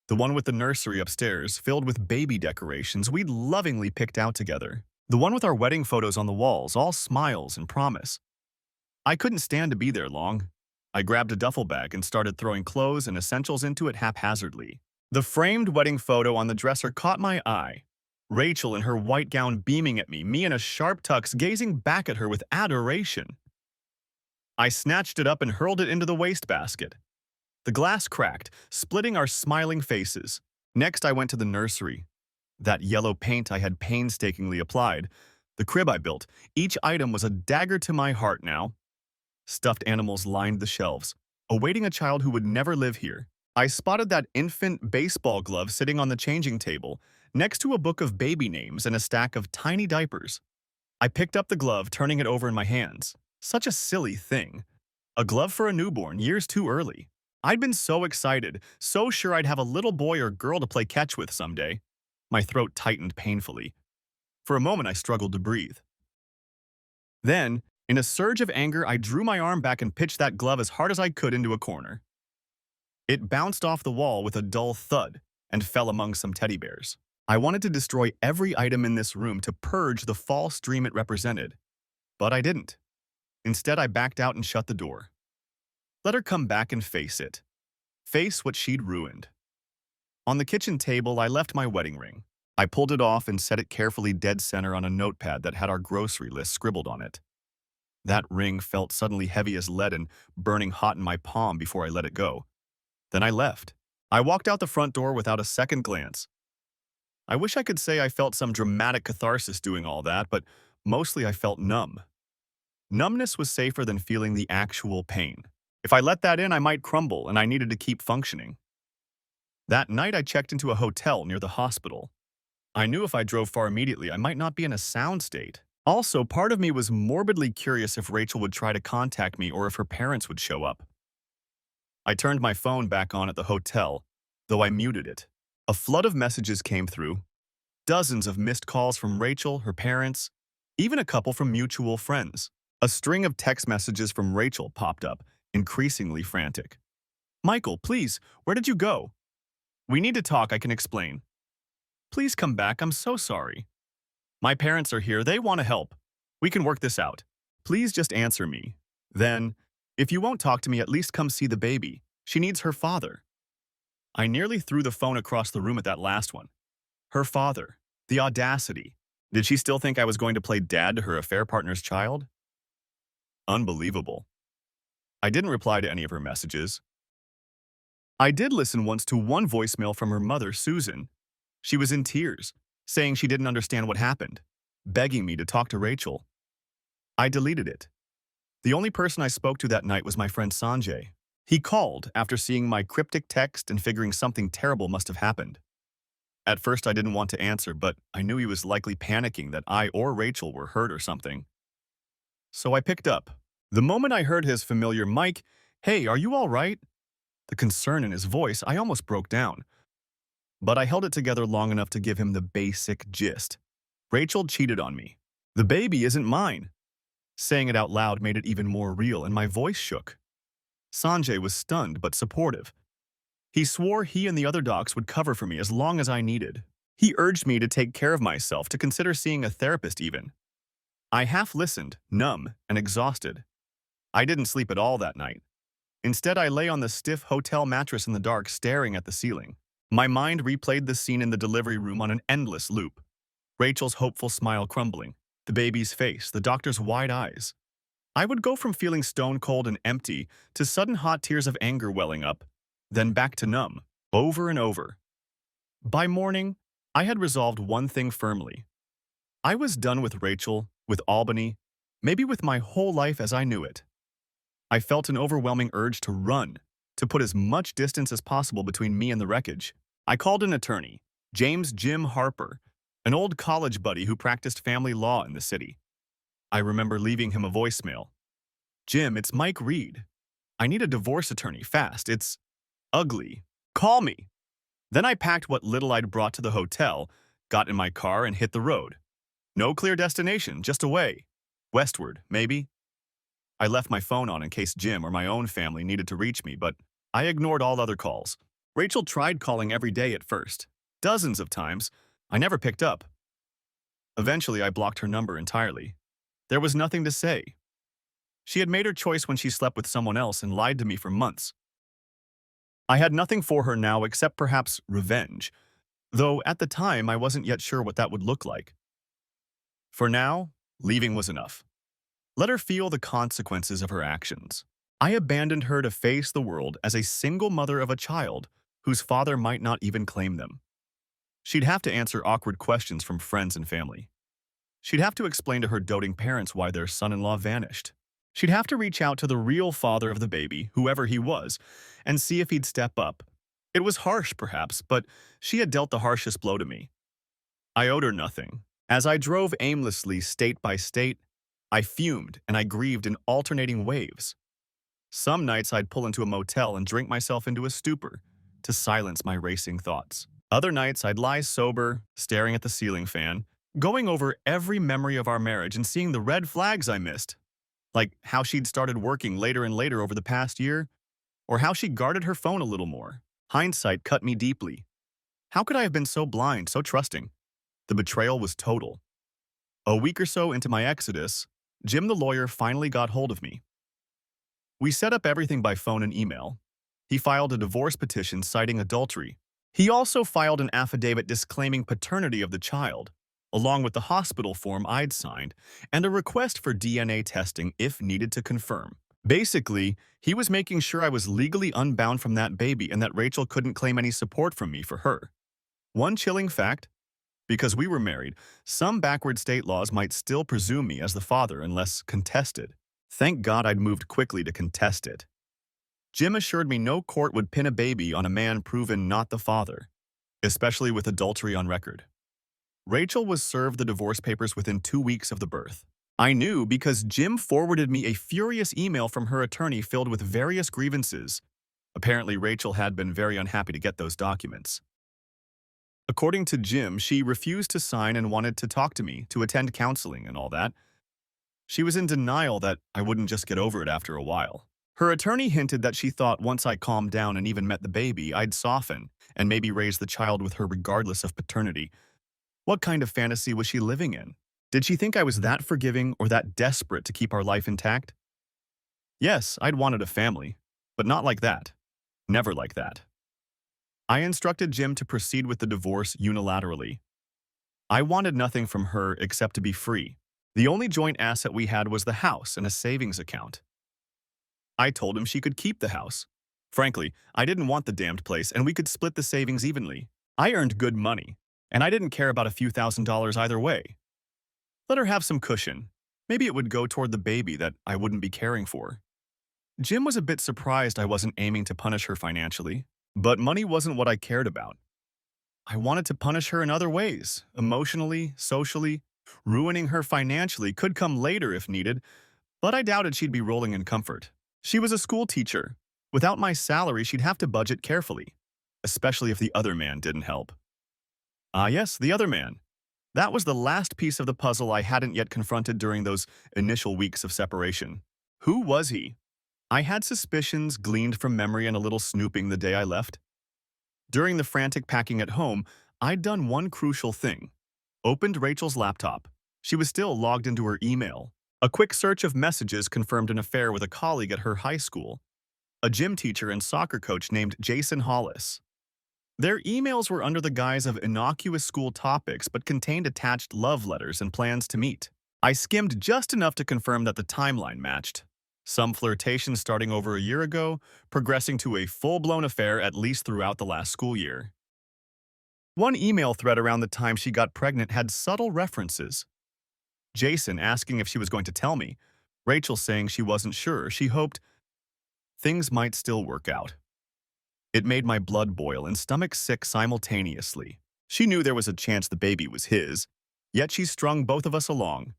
Speaker 1: The one with the nursery upstairs, filled with baby decorations we'd lovingly picked out together. The one with our wedding photos on the walls, all smiles and promise. I couldn't stand to be there long. I grabbed a duffel bag and started throwing clothes and essentials into it haphazardly. The framed wedding photo on the dresser caught my eye. Rachel in her white gown beaming at me in a sharp tux gazing back at her with adoration. I snatched it up and hurled it into the wastebasket. The glass cracked, splitting our smiling faces. Next, I went to the nursery. That yellow paint I had painstakingly applied. The crib I built. Each item was a dagger to my heart now. Stuffed animals lined the shelves, awaiting a child who would never live here. I spotted that infant baseball glove sitting on the changing table, next to a book of baby names and a stack of tiny diapers. I picked up the glove, turning it over in my hands. Such a silly thing. A glove for a newborn, years too early. I'd been so excited, so sure I'd have a little boy or girl to play catch with someday. My throat tightened painfully. For a moment, I struggled to breathe. Then, in a surge of anger, I drew my arm back and pitched that glove as hard as I could into a corner. It bounced off the wall with a dull thud and fell among some teddy bears. I wanted to destroy every item in this room to purge the false dream it represented. But I didn't. Instead, I backed out and shut the door. Let her come back and face it. Face what she'd ruined. On the kitchen table, I left my wedding ring. I pulled it off and set it carefully dead center on a notepad that had our grocery list scribbled on it. That ring felt suddenly heavy as lead and burning hot in my palm before I let it go. Then I left. I walked out the front door without a second glance. I wish I could say I felt some dramatic catharsis doing all that, but mostly I felt numb. Numbness was safer than feeling the actual pain. If I let that in, I might crumble, and I needed to keep functioning. That night, I checked into a hotel near the hospital. I knew if I drove far immediately, I might not be in a sound state. Also, part of me was morbidly curious if Rachel would try to contact me or if her parents would show up. I turned my phone back on at the hotel, though I muted it. A flood of messages came through. Dozens of missed calls from Rachel, her parents, even a couple from mutual friends. A string of text messages from Rachel popped up, increasingly frantic. "Michael, please, where did you go? We need to talk, I can explain. Please come back, I'm so sorry. My parents are here, they want to help. We can work this out. Please just answer me. Then, if you won't talk to me, at least come see the baby. She needs her father." I nearly threw the phone across the room at that last one. Her father. The audacity. Did she still think I was going to play dad to her affair partner's child? Unbelievable. I didn't reply to any of her messages. I did listen once to one voicemail from her mother, Susan. She was in tears, saying she didn't understand what happened, begging me to talk to Rachel. I deleted it. The only person I spoke to that night was my friend Sanjay. He called after seeing my cryptic text and figuring something terrible must have happened. At first, I didn't want to answer, but I knew he was likely panicking that I or Rachel were hurt or something. So I picked up. The moment I heard his familiar "Mike, hey, are you all right?" The concern in his voice, I almost broke down. But I held it together long enough to give him the basic gist. Rachel cheated on me. The baby isn't mine. Saying it out loud made it even more real, and my voice shook. Sanjay was stunned but supportive. He swore he and the other docs would cover for me as long as I needed. He urged me to take care of myself, to consider seeing a therapist even. I half listened, numb and exhausted. I didn't sleep at all that night. Instead, I lay on the stiff hotel mattress in the dark, staring at the ceiling. My mind replayed the scene in the delivery room on an endless loop. Rachel's hopeful smile crumbling, the baby's face, the doctor's wide eyes. I would go from feeling stone cold and empty to sudden hot tears of anger welling up, then back to numb, over and over. By morning, I had resolved one thing firmly. I was done with Rachel, with Albany, maybe with my whole life as I knew it. I felt an overwhelming urge to run, to put as much distance as possible between me and the wreckage. I called an attorney, James Jim Harper, an old college buddy who practiced family law in the city. I remember leaving him a voicemail. Jim, it's Mike Reed. I need a divorce attorney fast. It's ugly. Call me. Then I packed what little I'd brought to the hotel, got in my car, and hit the road. No clear destination, just away. Westward, maybe. I left my phone on in case Jim or my own family needed to reach me, but I ignored all other calls. Rachel tried calling every day at first. Dozens of times. I never picked up. Eventually, I blocked her number entirely. There was nothing to say. She had made her choice when she slept with someone else and lied to me for months. I had nothing for her now except perhaps revenge, though at the time I wasn't yet sure what that would look like. For now, leaving was enough. Let her feel the consequences of her actions. I abandoned her to face the world as a single mother of a child whose father might not even claim them. She'd have to answer awkward questions from friends and family. She'd have to explain to her doting parents why their son-in-law vanished. She'd have to reach out to the real father of the baby, whoever he was, and see if he'd step up. It was harsh, perhaps, but she had dealt the harshest blow to me. I owed her nothing. As I drove aimlessly state by state, I fumed and I grieved in alternating waves. Some nights I'd pull into a motel and drink myself into a stupor to silence my racing thoughts. Other nights I'd lie sober, staring at the ceiling fan, going over every memory of our marriage and seeing the red flags I missed, like how she'd started working later and later over the past year, or how she guarded her phone a little more. Hindsight cut me deeply. How could I have been so blind, so trusting? The betrayal was total. A week or so into my exodus, Jim the lawyer finally got hold of me. We set up everything by phone and email. He filed a divorce petition citing adultery. He also filed an affidavit disclaiming paternity of the child, along with the hospital form I'd signed, and a request for DNA testing if needed to confirm. Basically, he was making sure I was legally unbound from that baby and that Rachel couldn't claim any support from me for her. One chilling fact: because we were married, some backward state laws might still presume me as the father unless contested. Thank God I'd moved quickly to contest it. Jim assured me no court would pin a baby on a man proven not the father, especially with adultery on record. Rachel was served the divorce papers within 2 weeks of the birth. I knew because Jim forwarded me a furious email from her attorney filled with various grievances. Apparently, Rachel had been very unhappy to get those documents. According to Jim, she refused to sign and wanted to talk to me, to attend counseling and all that. She was in denial that I wouldn't just get over it after a while. Her attorney hinted that she thought once I calmed down and even met the baby, I'd soften and maybe raise the child with her regardless of paternity. What kind of fantasy was she living in? Did she think I was that forgiving or that desperate to keep our life intact? Yes, I'd wanted a family, but not like that. Never like that. I instructed Jim to proceed with the divorce unilaterally. I wanted nothing from her except to be free. The only joint asset we had was the house and a savings account. I told him she could keep the house. Frankly, I didn't want the damned place and we could split the savings evenly. I earned good money, and I didn't care about a few $1,000s either way. Let her have some cushion. Maybe it would go toward the baby that I wouldn't be caring for. Jim was a bit surprised I wasn't aiming to punish her financially, but money wasn't what I cared about. I wanted to punish her in other ways, emotionally, socially. Ruining her financially could come later if needed, but I doubted she'd be rolling in comfort. She was a school teacher. Without my salary, she'd have to budget carefully, especially if the other man didn't help. Ah yes, the other man. That was the last piece of the puzzle I hadn't yet confronted during those initial weeks of separation. Who was he? I had suspicions gleaned from memory and a little snooping the day I left. During the frantic packing at home, I'd done one crucial thing. Opened Rachel's laptop. She was still logged into her email. A quick search of messages confirmed an affair with a colleague at her high school, a gym teacher and soccer coach named Jason Hollis. Their emails were under the guise of innocuous school topics but contained attached love letters and plans to meet. I skimmed just enough to confirm that the timeline matched. Some flirtation starting over a year ago, progressing to a full-blown affair at least throughout the last school year. One email thread around the time she got pregnant had subtle references. Jason asking if she was going to tell me, Rachel saying she wasn't sure, she hoped things might still work out. It made my blood boil and stomach sick simultaneously. She knew there was a chance the baby was his, yet she strung both of us along.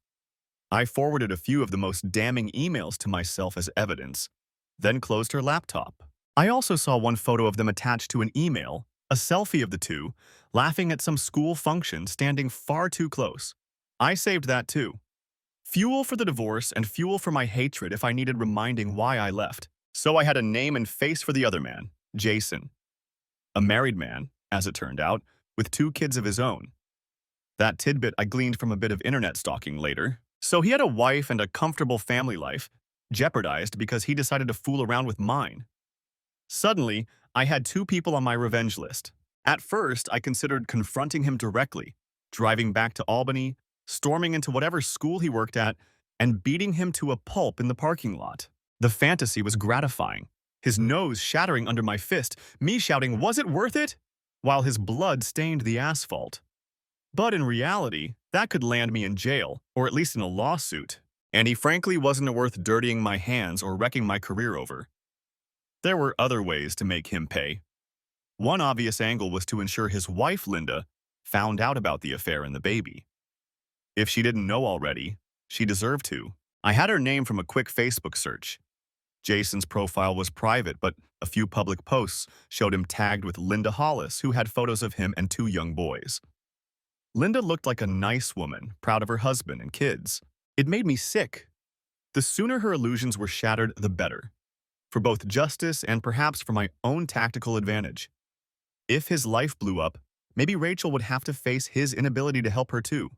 Speaker 1: I forwarded a few of the most damning emails to myself as evidence, then closed her laptop. I also saw one photo of them attached to an email, a selfie of the two, laughing at some school function standing far too close. I saved that too. Fuel for the divorce and fuel for my hatred if I needed reminding why I left. So I had a name and face for the other man, Jason. A married man, as it turned out, with 2 kids of his own. That tidbit I gleaned from a bit of internet stalking later. So he had a wife and a comfortable family life, jeopardized because he decided to fool around with mine. Suddenly, I had 2 people on my revenge list. At first, I considered confronting him directly, driving back to Albany, storming into whatever school he worked at, and beating him to a pulp in the parking lot. The fantasy was gratifying. His nose shattering under my fist, me shouting, "Was it worth it?" while his blood stained the asphalt. But in reality, that could land me in jail, or at least in a lawsuit, and he frankly wasn't worth dirtying my hands or wrecking my career over. There were other ways to make him pay. One obvious angle was to ensure his wife, Linda, found out about the affair and the baby. If she didn't know already, she deserved to. I had her name from a quick Facebook search. Jason's profile was private, but a few public posts showed him tagged with Linda Hollis, who had photos of him and 2 young boys. Linda looked like a nice woman, proud of her husband and kids. It made me sick. The sooner her illusions were shattered, the better, for both justice and perhaps for my own tactical advantage. If his life blew up, maybe Rachel would have to face his inability to help her too.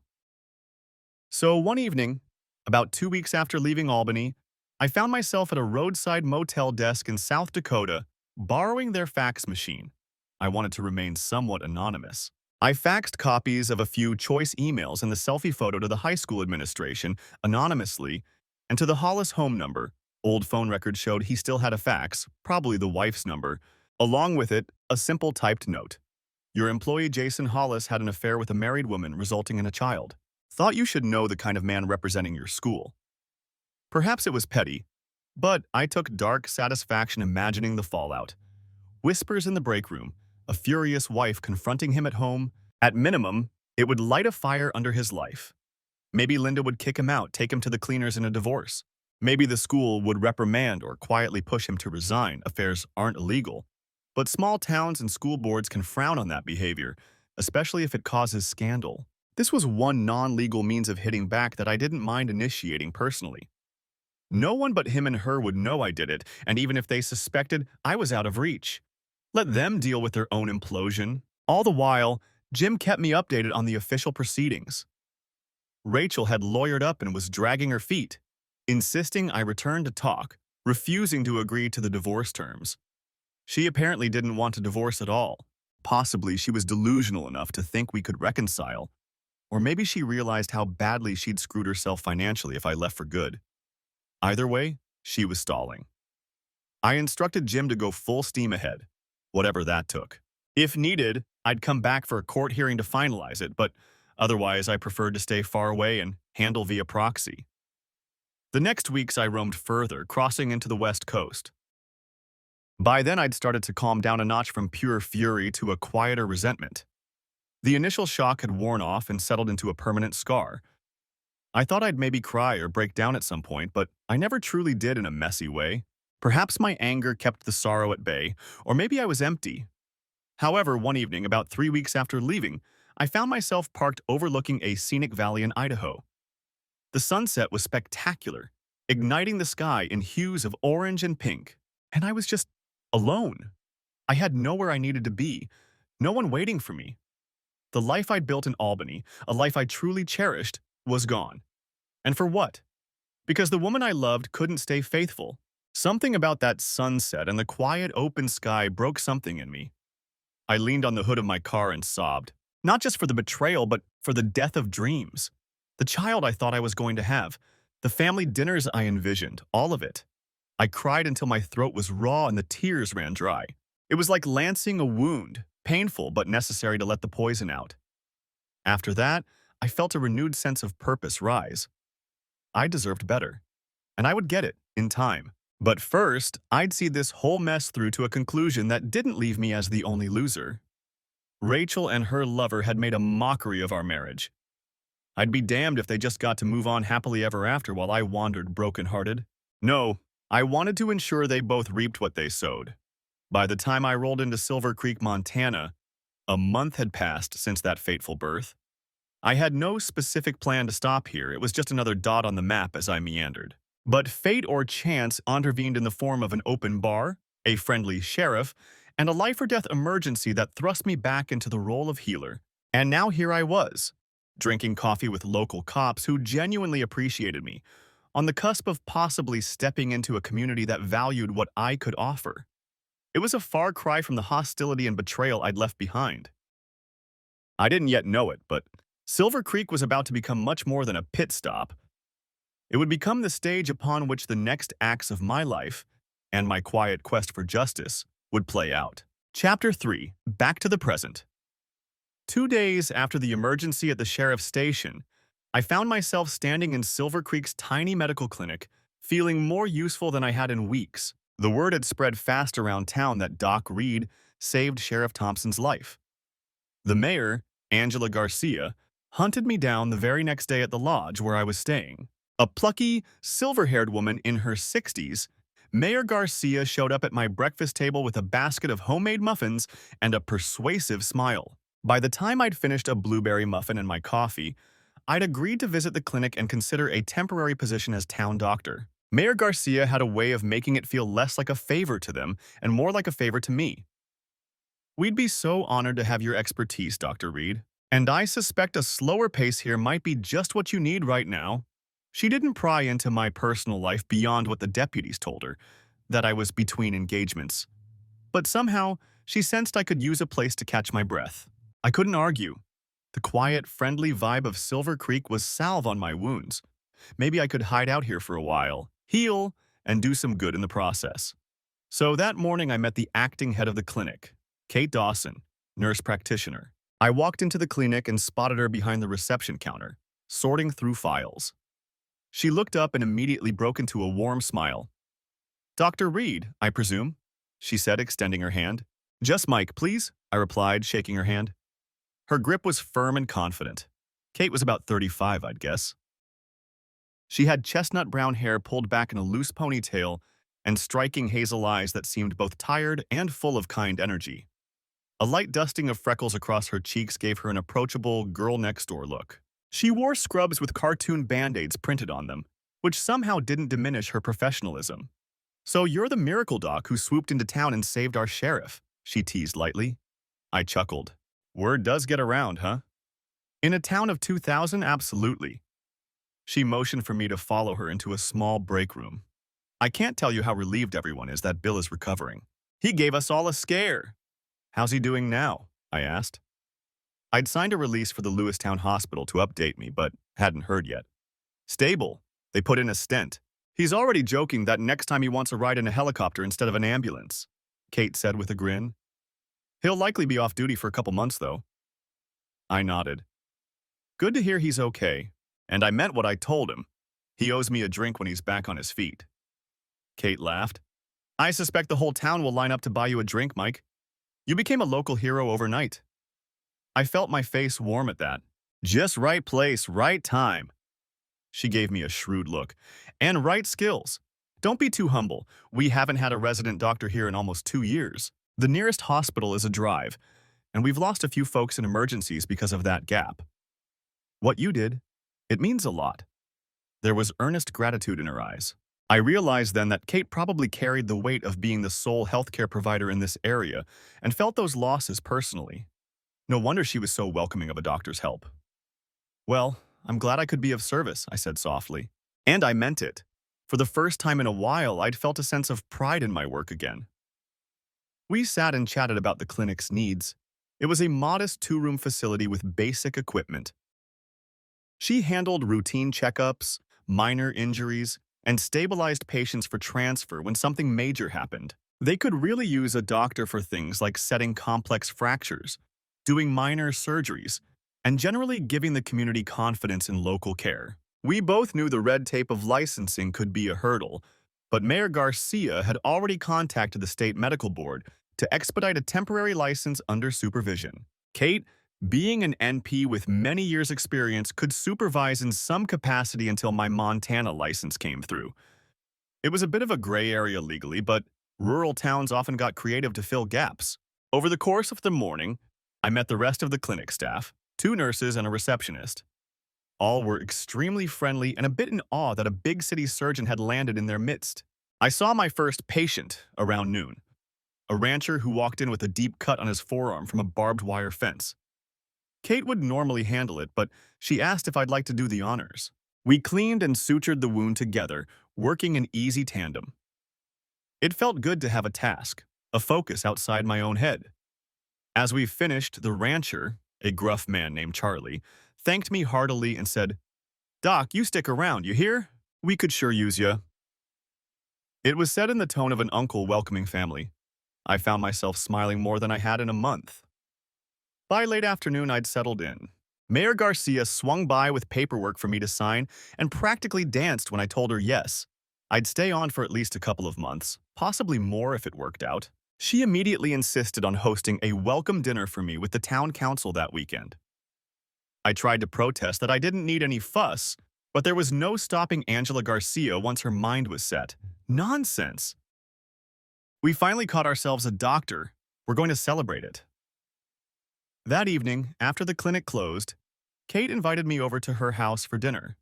Speaker 1: So one evening, about 2 weeks after leaving Albany, I found myself at a roadside motel desk in South Dakota, borrowing their fax machine. I wanted to remain somewhat anonymous. I faxed copies of a few choice emails and the selfie photo to the high school administration anonymously and to the Hollis home number. Old phone records showed he still had a fax, probably the wife's number. Along with it, a simple typed note. Your employee Jason Hollis had an affair with a married woman resulting in a child. Thought you should know the kind of man representing your school. Perhaps it was petty, but I took dark satisfaction imagining the fallout. Whispers in the break room, a furious wife confronting him at home. At minimum, it would light a fire under his life. Maybe Linda would kick him out, take him to the cleaners in a divorce. Maybe the school would reprimand or quietly push him to resign. Affairs aren't illegal. But small towns and school boards can frown on that behavior, especially if it causes scandal. This was one non-legal means of hitting back that I didn't mind initiating personally. No one but him and her would know I did it, and even if they suspected, I was out of reach. Let them deal with their own implosion. All the while, Jim kept me updated on the official proceedings. Rachel had lawyered up and was dragging her feet, insisting I return to talk, refusing to agree to the divorce terms. She apparently didn't want a divorce at all. Possibly she was delusional enough to think we could reconcile, or maybe she realized how badly she'd screwed herself financially if I left for good. Either way, she was stalling. I instructed Jim to go full steam ahead, whatever that took. If needed, I'd come back for a court hearing to finalize it, but otherwise I preferred to stay far away and handle via proxy. The next weeks I roamed further, crossing into the West Coast. By then I'd started to calm down a notch from pure fury to a quieter resentment. The initial shock had worn off and settled into a permanent scar. I thought I'd maybe cry or break down at some point, but I never truly did in a messy way. Perhaps my anger kept the sorrow at bay, or maybe I was empty. However, one evening, about 3 weeks after leaving, I found myself parked overlooking a scenic valley in Idaho. The sunset was spectacular, igniting the sky in hues of orange and pink, and I was just alone. I had nowhere I needed to be, no one waiting for me. The life I'd built in Albany, a life I truly cherished, was gone. And for what? Because the woman I loved couldn't stay faithful. Something about that sunset and the quiet open sky broke something in me. I leaned on the hood of my car and sobbed, not just for the betrayal, but for the death of dreams. The child I thought I was going to have, the family dinners I envisioned, all of it. I cried until my throat was raw and the tears ran dry. It was like lancing a wound, painful but necessary to let the poison out. After that, I felt a renewed sense of purpose rise. I deserved better, and I would get it in time. But first, I'd see this whole mess through to a conclusion that didn't leave me as the only loser. Rachel and her lover had made a mockery of our marriage. I'd be damned if they just got to move on happily ever after while I wandered broken-hearted. No, I wanted to ensure they both reaped what they sowed. By the time I rolled into Silver Creek, Montana, a month had passed since that fateful birth. I had no specific plan to stop here, it was just another dot on the map as I meandered. But fate or chance intervened in the form of an open bar, a friendly sheriff, and a life-or-death emergency that thrust me back into the role of healer. And now here I was, drinking coffee with local cops who genuinely appreciated me, on the cusp of possibly stepping into a community that valued what I could offer. It was a far cry from the hostility and betrayal I'd left behind. I didn't yet know it, but Silver Creek was about to become much more than a pit stop. It would become the stage upon which the next acts of my life, and my quiet quest for justice, would play out. Chapter 3. Back to the present. 2 days after the emergency at the sheriff's station, I found myself standing in Silver Creek's tiny medical clinic, feeling more useful than I had in weeks. The word had spread fast around town that Doc Reed saved Sheriff Thompson's life. The mayor, Angela Garcia, hunted me down the very next day at the lodge where I was staying. A plucky, silver-haired woman in her 60s, Mayor Garcia showed up at my breakfast table with a basket of homemade muffins and a persuasive smile. By the time I'd finished a blueberry muffin and my coffee, I'd agreed to visit the clinic and consider a temporary position as town doctor. Mayor Garcia had a way of making it feel less like a favor to them and more like a favor to me. "We'd be so honored to have your expertise, Dr. Reed. And I suspect a slower pace here might be just what you need right now." She didn't pry into my personal life beyond what the deputies told her, that I was between engagements. But somehow, she sensed I could use a place to catch my breath. I couldn't argue. The quiet, friendly vibe of Silver Creek was salve on my wounds. Maybe I could hide out here for a while, heal, and do some good in the process. So that morning I met the acting head of the clinic, Kate Dawson, nurse practitioner. I walked into the clinic and spotted her behind the reception counter, sorting through files. She looked up and immediately broke into a warm smile. "Dr. Reed, I presume?" she said, extending her hand. "Just Mike, please," I replied, shaking her hand. Her grip was firm and confident. Kate was about 35, I'd guess. She had chestnut brown hair pulled back in a loose ponytail and striking hazel eyes that seemed both tired and full of kind energy. A light dusting of freckles across her cheeks gave her an approachable, girl-next-door look. She wore scrubs with cartoon band-aids printed on them, which somehow didn't diminish her professionalism. "So you're the miracle doc who swooped into town and saved our sheriff," she teased lightly. I chuckled. "Word does get around, huh?" "In a town of 2,000, absolutely." She motioned for me to follow her into a small break room. "I can't tell you how relieved everyone is that Bill is recovering. He gave us all a scare." "How's he doing now?" I asked. I'd signed a release for the Lewistown Hospital to update me, but hadn't heard yet. "Stable. They put in a stent. He's already joking that next time he wants a ride in a helicopter instead of an ambulance," Kate said with a grin. "He'll likely be off duty for a couple months, though." I nodded. "Good to hear he's okay. And I meant what I told him. He owes me a drink when he's back on his feet." Kate laughed. "I suspect the whole town will line up to buy you a drink, Mike. You became a local hero overnight." I felt my face warm at that. "Just right place, right time." She gave me a shrewd look. "And right skills. Don't be too humble. We haven't had a resident doctor here in almost 2 years. The nearest hospital is a drive, and we've lost a few folks in emergencies because of that gap. What you did, it means a lot." There was earnest gratitude in her eyes. I realized then that Kate probably carried the weight of being the sole healthcare provider in this area and felt those losses personally. No wonder she was so welcoming of a doctor's help. "Well, I'm glad I could be of service," I said softly. And I meant it. For the first time in a while, I'd felt a sense of pride in my work again. We sat and chatted about the clinic's needs. It was a modest 2-room facility with basic equipment. She handled routine checkups, minor injuries, and stabilized patients for transfer when something major happened. They could really use a doctor for things like setting complex fractures, doing minor surgeries, and generally giving the community confidence in local care. We both knew the red tape of licensing could be a hurdle, but Mayor Garcia had already contacted the state medical board to expedite a temporary license under supervision. Kate, Being an NP with many years' experience could supervise in some capacity until my Montana license came through. It was a bit of a gray area legally, but rural towns often got creative to fill gaps. Over the course of the morning, I met the rest of the clinic staff, two nurses and a receptionist. All were extremely friendly and a bit in awe that a big city surgeon had landed in their midst. I saw my first patient around noon, a rancher who walked in with a deep cut on his forearm from a barbed wire fence. Kate would normally handle it, but she asked if I'd like to do the honors. We cleaned and sutured the wound together, working in easy tandem. It felt good to have a task, a focus outside my own head. As we finished, the rancher, a gruff man named Charlie, thanked me heartily and said, "Doc, you stick around, you hear? We could sure use ya." It was said in the tone of an uncle welcoming family. I found myself smiling more than I had in a month. By late afternoon, I'd settled in. Mayor Garcia swung by with paperwork for me to sign and practically danced when I told her yes. I'd stay on for at least a couple of months, possibly more if it worked out. She immediately insisted on hosting a welcome dinner for me with the town council that weekend. I tried to protest that I didn't need any fuss, but there was no stopping Angela Garcia once her mind was set. Nonsense. We finally caught ourselves a doctor. We're going to celebrate it. That evening, after the clinic closed, Kate invited me over to her house for dinner.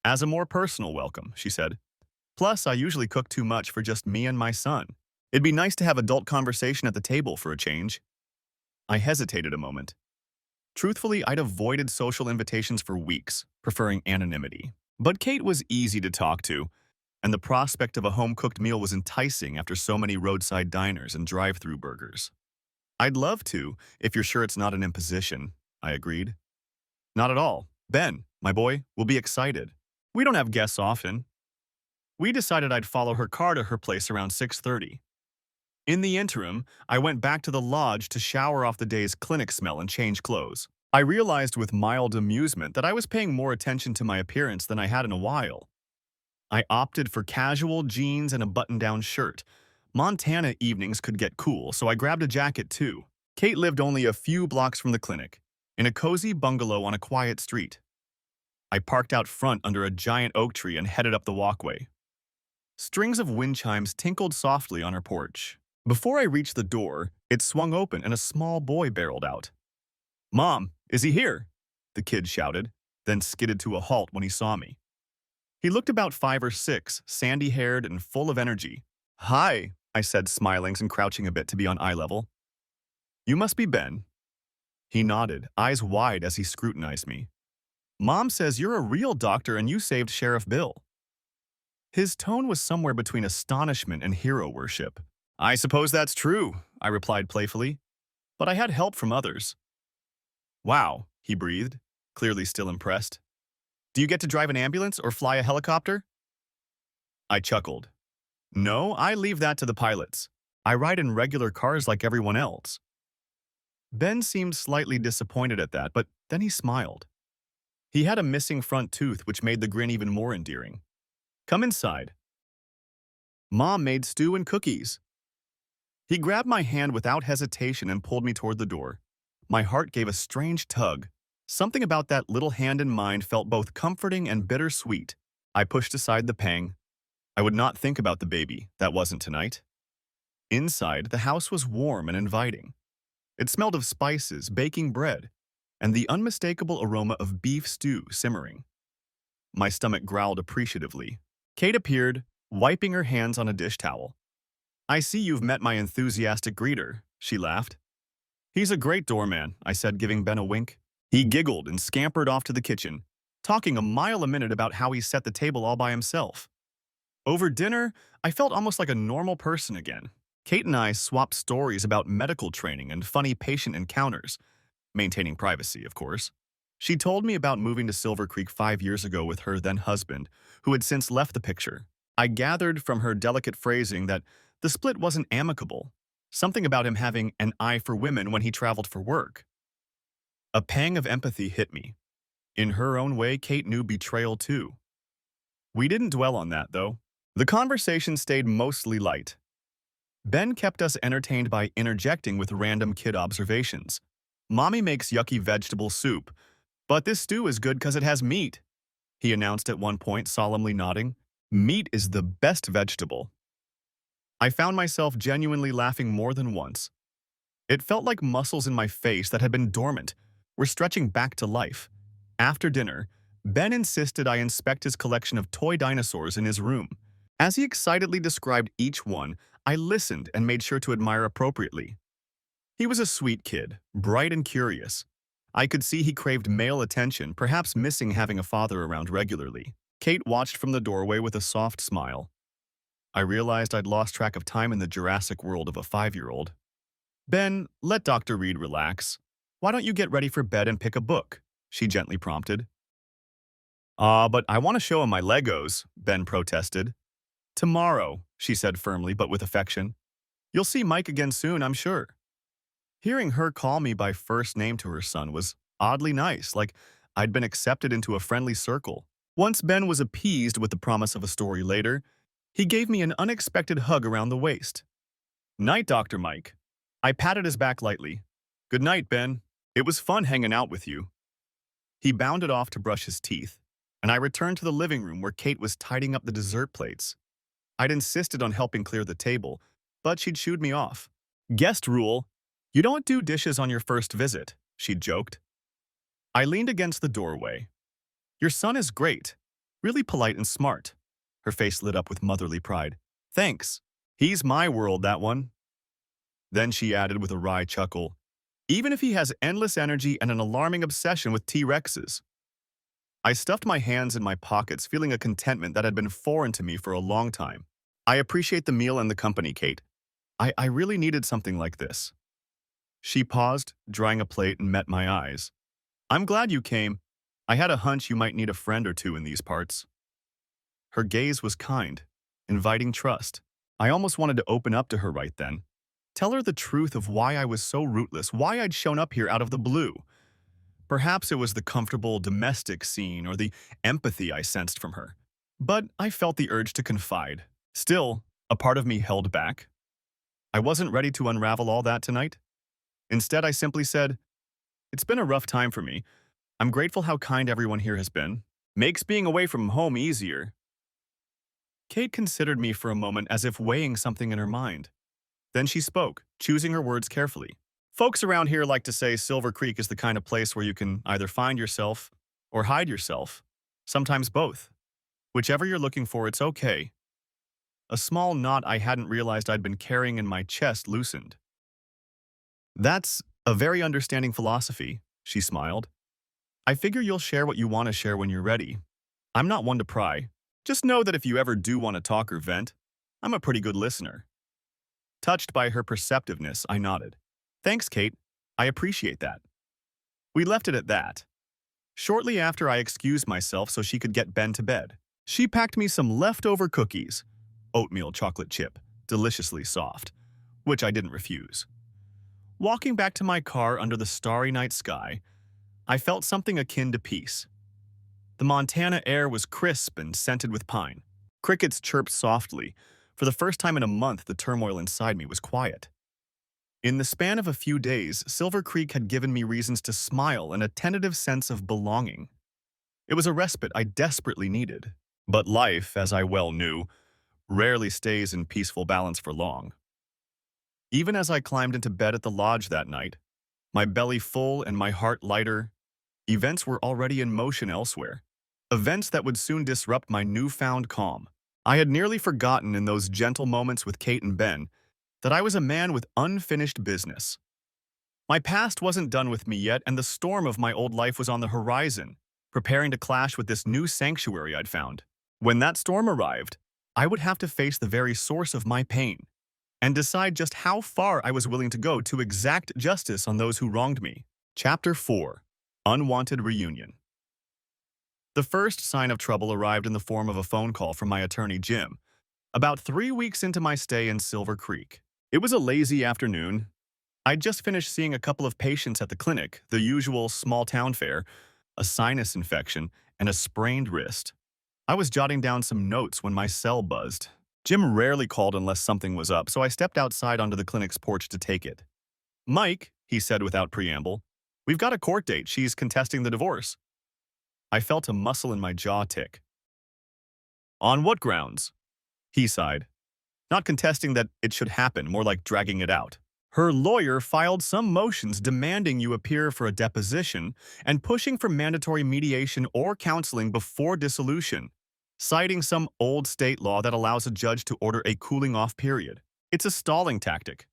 Speaker 1: As a more personal welcome, she said. Plus, I usually cook too much for just me and my son. It'd be nice to have adult conversation at the table for a change. I hesitated a moment. Truthfully, I'd avoided social invitations for weeks, preferring anonymity. But Kate was easy to talk to, and the prospect of a home-cooked meal was enticing after so many roadside diners and drive-through burgers. I'd love to, if you're sure it's not an imposition, I agreed. Not at all. Ben, my boy, will be excited. We don't have guests often. We decided I'd follow her car to her place around 6:30. In the interim, I went back to the lodge to shower off the day's clinic smell and change clothes. I realized with mild amusement that I was paying more attention to my appearance than I had in a while. I opted for casual jeans and a button-down shirt. Montana evenings could get cool, so I grabbed a jacket too. Kate lived only a few blocks from the clinic, in a cozy bungalow on a quiet street. I parked out front under a giant oak tree and headed up the walkway. Strings of wind chimes tinkled softly on her porch. Before I reached the door, it swung open and a small boy barreled out. "Mom, is he here?" the kid shouted, then skidded to a halt when he saw me. He looked about 5 or 6, sandy-haired and full of energy. "Hi," I said, smiling and crouching a bit to be on eye level. "You must be Ben." He nodded, eyes wide as he scrutinized me. "Mom says you're a real doctor and you saved Sheriff Bill." His tone was somewhere between astonishment and hero worship. "I suppose that's true," I replied playfully, "but I had help from others." "Wow," he breathed, clearly still impressed. "Do you get to drive an ambulance or fly a helicopter?" I chuckled. "No, I leave that to the pilots. I ride in regular cars like everyone else." Ben seemed slightly disappointed at that, but then he smiled. He had a missing front tooth, which made the grin even more endearing. "Come inside. Mom made stew and cookies." He grabbed my hand without hesitation and pulled me toward the door. My heart gave a strange tug. Something about that little hand in mine felt both comforting and bittersweet. I pushed aside the pang. I would not think about the baby. That wasn't tonight. Inside, the house was warm and inviting. It smelled of spices, baking bread, and the unmistakable aroma of beef stew simmering. My stomach growled appreciatively. Kate appeared, wiping her hands on a dish towel. "I see you've met my enthusiastic greeter," she laughed. "He's a great doorman," I said, giving Ben a wink. He giggled and scampered off to the kitchen, talking a mile a minute about how he set the table all by himself. Over dinner, I felt almost like a normal person again. Kate and I swapped stories about medical training and funny patient encounters, maintaining privacy, of course. She told me about moving to Silver Creek 5 years ago with her then-husband, who had since left the picture. I gathered from her delicate phrasing that the split wasn't amicable, something about him having an eye for women when he traveled for work. A pang of empathy hit me. In her own way, Kate knew betrayal too. We didn't dwell on that, though. The conversation stayed mostly light. Ben kept us entertained by interjecting with random kid observations. Mommy makes yucky vegetable soup, but this stew is good because it has meat, he announced at one point, solemnly nodding. Meat is the best vegetable. I found myself genuinely laughing more than once. It felt like muscles in my face that had been dormant were stretching back to life. After dinner, Ben insisted I inspect his collection of toy dinosaurs in his room. As he excitedly described each one, I listened and made sure to admire appropriately. He was a sweet kid, bright and curious. I could see he craved male attention, perhaps missing having a father around regularly. Kate watched from the doorway with a soft smile. I realized I'd lost track of time in the Jurassic world of a 5-year-old. Ben, let Dr. Reed relax. Why don't you get ready for bed and pick a book? She gently prompted. But I want to show him my Legos, Ben protested. Tomorrow, she said firmly but with affection. You'll see Mike again soon, I'm sure. Hearing her call me by first name to her son was oddly nice, like I'd been accepted into a friendly circle. Once Ben was appeased with the promise of a story later, he gave me an unexpected hug around the waist. Night, Dr. Mike. I patted his back lightly. Good night, Ben. It was fun hanging out with you. He bounded off to brush his teeth, and I returned to the living room where Kate was tidying up the dessert plates. I'd insisted on helping clear the table, but she'd shooed me off. Guest rule, you don't do dishes on your first visit, she'd joked. I leaned against the doorway. Your son is great, really polite and smart. Her face lit up with motherly pride. Thanks. He's my world, that one. Then she added with a wry chuckle, even if he has endless energy and an alarming obsession with T-Rexes. I stuffed my hands in my pockets, feeling a contentment that had been foreign to me for a long time. I appreciate the meal and the company, Kate. I really needed something like this. She paused, drying a plate, and met my eyes. I'm glad you came. I had a hunch you might need a friend or two in these parts. Her gaze was kind, inviting trust. I almost wanted to open up to her right then. Tell her the truth of why I was so rootless, why I'd shown up here out of the blue. Perhaps it was the comfortable domestic scene or the empathy I sensed from her. But I felt the urge to confide. Still, a part of me held back. I wasn't ready to unravel all that tonight. Instead, I simply said, it's been a rough time for me. I'm grateful how kind everyone here has been. Makes being away from home easier. Kate considered me for a moment as if weighing something in her mind. Then she spoke, choosing her words carefully. Folks around here like to say Silver Creek is the kind of place where you can either find yourself or hide yourself. Sometimes both. Whichever you're looking for, it's okay. A small knot I hadn't realized I'd been carrying in my chest loosened. That's a very understanding philosophy, she smiled. I figure you'll share what you want to share when you're ready. I'm not one to pry. Just know that if you ever do want to talk or vent, I'm a pretty good listener. Touched by her perceptiveness, I nodded. Thanks, Kate. I appreciate that. We left it at that. Shortly after, I excused myself so she could get Ben to bed. She packed me some leftover cookies, oatmeal chocolate chip, deliciously soft, which I didn't refuse. Walking back to my car under the starry night sky, I felt something akin to peace. The Montana air was crisp and scented with pine. Crickets chirped softly. For the first time in a month, the turmoil inside me was quiet. In the span of a few days, Silver Creek had given me reasons to smile and a tentative sense of belonging. It was a respite I desperately needed. But life, as I well knew, rarely stays in peaceful balance for long. Even as I climbed into bed at the lodge that night, my belly full and my heart lighter, events were already in motion elsewhere. Events that would soon disrupt my newfound calm. I had nearly forgotten in those gentle moments with Kate and Ben that I was a man with unfinished business. My past wasn't done with me yet, and the storm of my old life was on the horizon, preparing to clash with this new sanctuary I'd found. When that storm arrived, I would have to face the very source of my pain and decide just how far I was willing to go to exact justice on those who wronged me. Chapter 4. Unwanted Reunion. The first sign of trouble arrived in the form of a phone call from my attorney, Jim, about 3 weeks into my stay in Silver Creek. It was a lazy afternoon. I'd just finished seeing a couple of patients at the clinic, the usual small-town fare, a sinus infection, and a sprained wrist. I was jotting down some notes when my cell buzzed. Jim rarely called unless something was up, so I stepped outside onto the clinic's porch to take it. Mike, he said without preamble, We've got a court date. She's contesting the divorce. I felt a muscle in my jaw tick. On what grounds? He sighed. Not contesting that it should happen, more like dragging it out. Her lawyer filed some motions demanding you appear for a deposition and pushing for mandatory mediation or counseling before dissolution, citing some old state law that allows a judge to order a cooling-off period. It's a stalling tactic.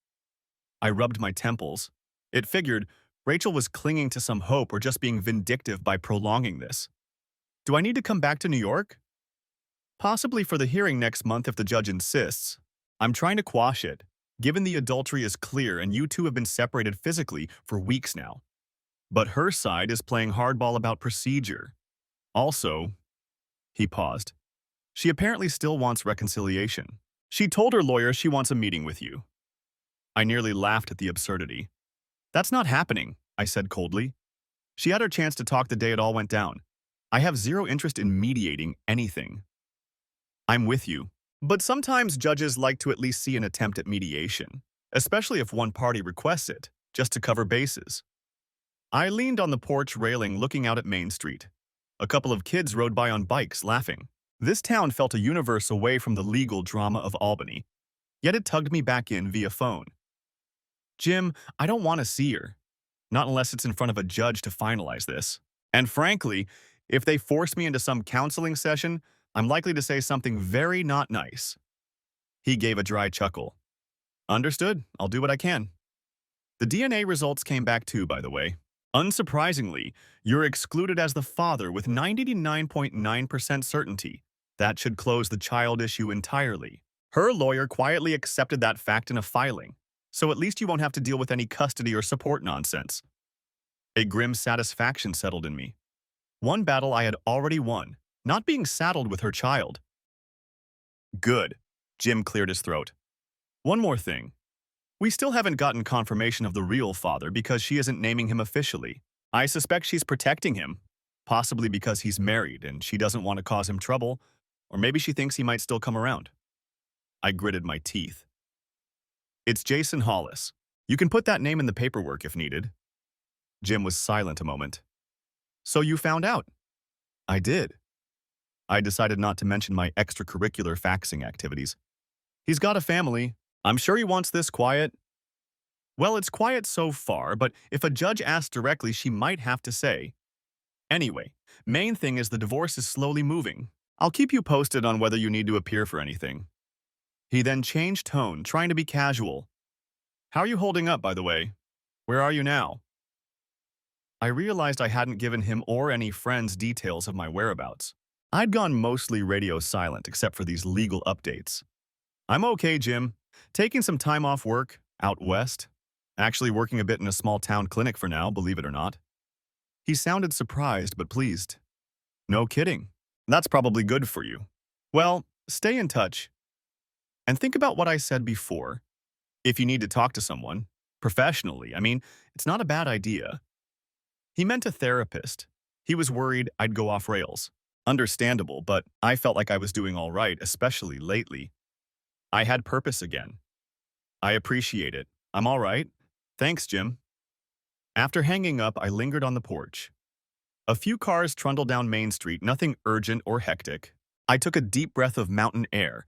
Speaker 1: I rubbed my temples. It figured Rachel was clinging to some hope or just being vindictive by prolonging this. Do I need to come back to New York? Possibly for the hearing next month if the judge insists. I'm trying to quash it, given the adultery is clear and you two have been separated physically for weeks now. But her side is playing hardball about procedure. Also, he paused. She apparently still wants reconciliation. She told her lawyer she wants a meeting with you. I nearly laughed at the absurdity. That's not happening, I said coldly. She had her chance to talk the day it all went down. I have zero interest in mediating anything. I'm with you. But sometimes judges like to at least see an attempt at mediation, especially if one party requests it, just to cover bases. I leaned on the porch railing looking out at Main Street. A couple of kids rode by on bikes, laughing. This town felt a universe away from the legal drama of Albany, yet it tugged me back in via phone. Jim, I don't want to see her. Not unless it's in front of a judge to finalize this. And frankly, if they force me into some counseling session, I'm likely to say something very not nice. He gave a dry chuckle. Understood. I'll do what I can. The DNA results came back too, by the way. Unsurprisingly, you're excluded as the father with 99.9% certainty. That should close the child issue entirely. Her lawyer quietly accepted that fact in a filing, so at least you won't have to deal with any custody or support nonsense. A grim satisfaction settled in me. One battle I had already won, not being saddled with her child. Good. Jim cleared his throat. One more thing. We still haven't gotten confirmation of the real father because she isn't naming him officially. I suspect she's protecting him, possibly because he's married and she doesn't want to cause him trouble, or maybe she thinks he might still come around. I gritted my teeth. It's Jason Hollis. You can put that name in the paperwork if needed. Jim was silent a moment. So you found out? I did. I decided not to mention my extracurricular faxing activities. He's got a family. I'm sure he wants this quiet. Well, it's quiet so far, but if a judge asks directly, she might have to say. Anyway, main thing is the divorce is slowly moving. I'll keep you posted on whether you need to appear for anything. He then changed tone, trying to be casual. How are you holding up, by the way? Where are you now? I realized I hadn't given him or any friends details of my whereabouts. I'd gone mostly radio silent except for these legal updates. I'm okay, Jim. Taking some time off work, out west. Actually working a bit in a small town clinic for now, believe it or not. He sounded surprised but pleased. No kidding. That's probably good for you. Well, stay in touch. And think about what I said before. If you need to talk to someone, professionally, it's not a bad idea. He meant a therapist. He was worried I'd go off rails. Understandable, but I felt like I was doing all right, especially lately. I had purpose again. I appreciate it. I'm all right. Thanks, Jim. After hanging up, I lingered on the porch. A few cars trundled down Main Street, nothing urgent or hectic. I took a deep breath of mountain air.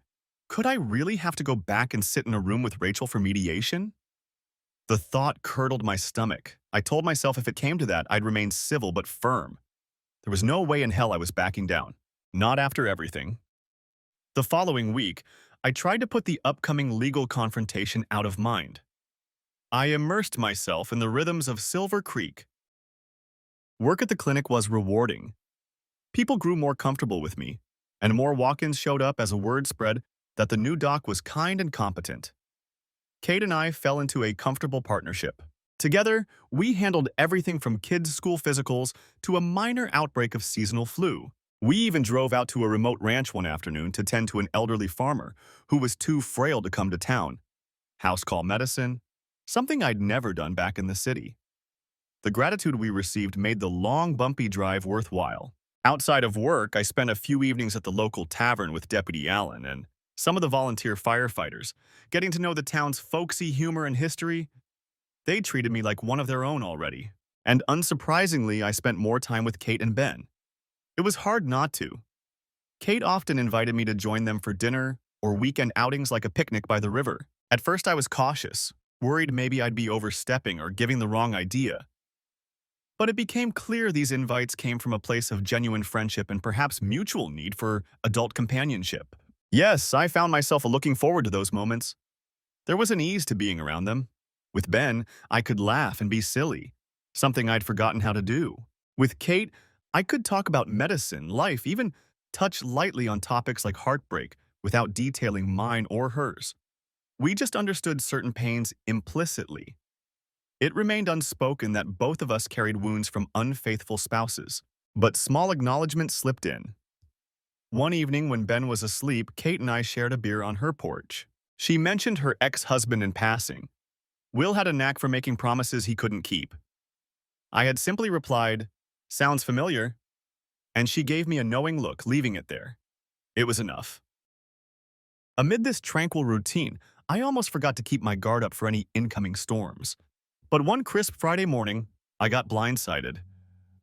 Speaker 1: Could I really have to go back and sit in a room with Rachel for mediation? The thought curdled my stomach. I told myself if it came to that, I'd remain civil but firm. There was no way in hell I was backing down. Not after everything. The following week, I tried to put the upcoming legal confrontation out of mind. I immersed myself in the rhythms of Silver Creek. Work at the clinic was rewarding. People grew more comfortable with me, and more walk-ins showed up as a word spread that the new doc was kind and competent. Kate and I fell into a comfortable partnership. Together, we handled everything from kids' school physicals to a minor outbreak of seasonal flu. We even drove out to a remote ranch one afternoon to tend to an elderly farmer who was too frail to come to town. House call medicine, something I'd never done back in the city. The gratitude we received made the long, bumpy drive worthwhile. Outside of work, I spent a few evenings at the local tavern with Deputy Allen and some of the volunteer firefighters, getting to know the town's folksy humor and history. They treated me like one of their own already. And unsurprisingly, I spent more time with Kate and Ben. It was hard not to. Kate often invited me to join them for dinner or weekend outings like a picnic by the river. At first, I was cautious, worried maybe I'd be overstepping or giving the wrong idea. But it became clear these invites came from a place of genuine friendship and perhaps mutual need for adult companionship. Yes, I found myself looking forward to those moments. There was an ease to being around them. With Ben, I could laugh and be silly, something I'd forgotten how to do. With Kate, I could talk about medicine, life, even touch lightly on topics like heartbreak without detailing mine or hers. We just understood certain pains implicitly. It remained unspoken that both of us carried wounds from unfaithful spouses, but small acknowledgments slipped in. One evening when Ben was asleep, Kate and I shared a beer on her porch. She mentioned her ex-husband in passing. Will had a knack for making promises he couldn't keep. I had simply replied, "Sounds familiar," and she gave me a knowing look, leaving it there. It was enough. Amid this tranquil routine, I almost forgot to keep my guard up for any incoming storms. But one crisp Friday morning, I got blindsided.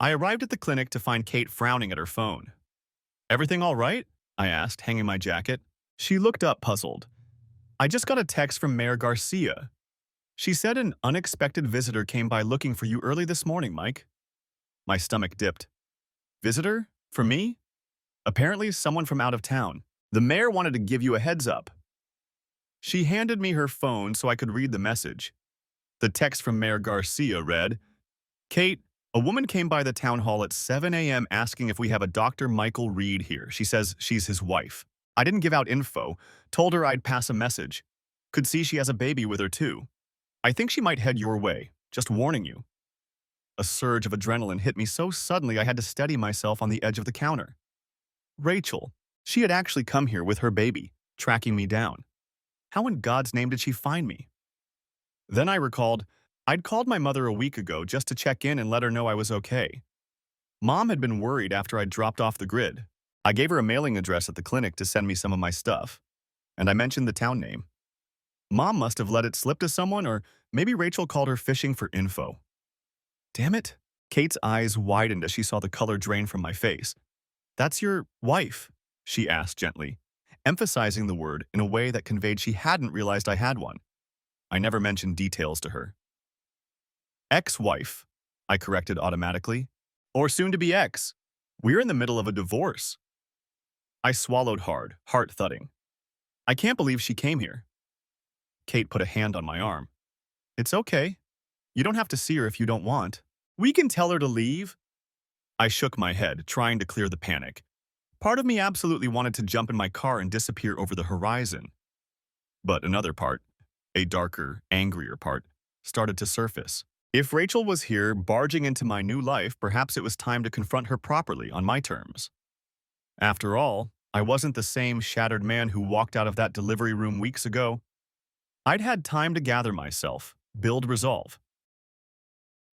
Speaker 1: I arrived at the clinic to find Kate frowning at her phone. "Everything all right?" I asked, hanging my jacket. She looked up, puzzled. "I just got a text from Mayor Garcia. She said an unexpected visitor came by looking for you early this morning, Mike." My stomach dipped. "Visitor? For me?" "Apparently someone from out of town. The mayor wanted to give you a heads up." She handed me her phone so I could read the message. The text from Mayor Garcia read, "Kate, a woman came by the town hall at 7 a.m. asking if we have a Dr. Michael Reed here. She says she's his wife. I didn't give out info, told her I'd pass a message. Could see she has a baby with her too. I think she might head your way, just warning you." A surge of adrenaline hit me so suddenly I had to steady myself on the edge of the counter. Rachel. She had actually come here with her baby, tracking me down. How in God's name did she find me? Then I recalled I'd called my mother a week ago just to check in and let her know I was okay. Mom had been worried after I'd dropped off the grid. I gave her a mailing address at the clinic to send me some of my stuff, and I mentioned the town name. Mom must have let it slip to someone, or maybe Rachel called her fishing for info. Damn it. Kate's eyes widened as she saw the color drain from my face. "That's your wife?" she asked gently, emphasizing the word in a way that conveyed she hadn't realized I had one. I never mentioned details to her. "Ex-wife," I corrected automatically. "Or soon-to-be ex. We're in the middle of a divorce." I swallowed hard, heart thudding. "I can't believe she came here." Kate put a hand on my arm. "It's okay. You don't have to see her if you don't want. We can tell her to leave." I shook my head, trying to clear the panic. Part of me absolutely wanted to jump in my car and disappear over the horizon. But another part, a darker, angrier part, started to surface. If Rachel was here, barging into my new life, perhaps it was time to confront her properly on my terms. After all, I wasn't the same shattered man who walked out of that delivery room weeks ago. I'd had time to gather myself, build resolve.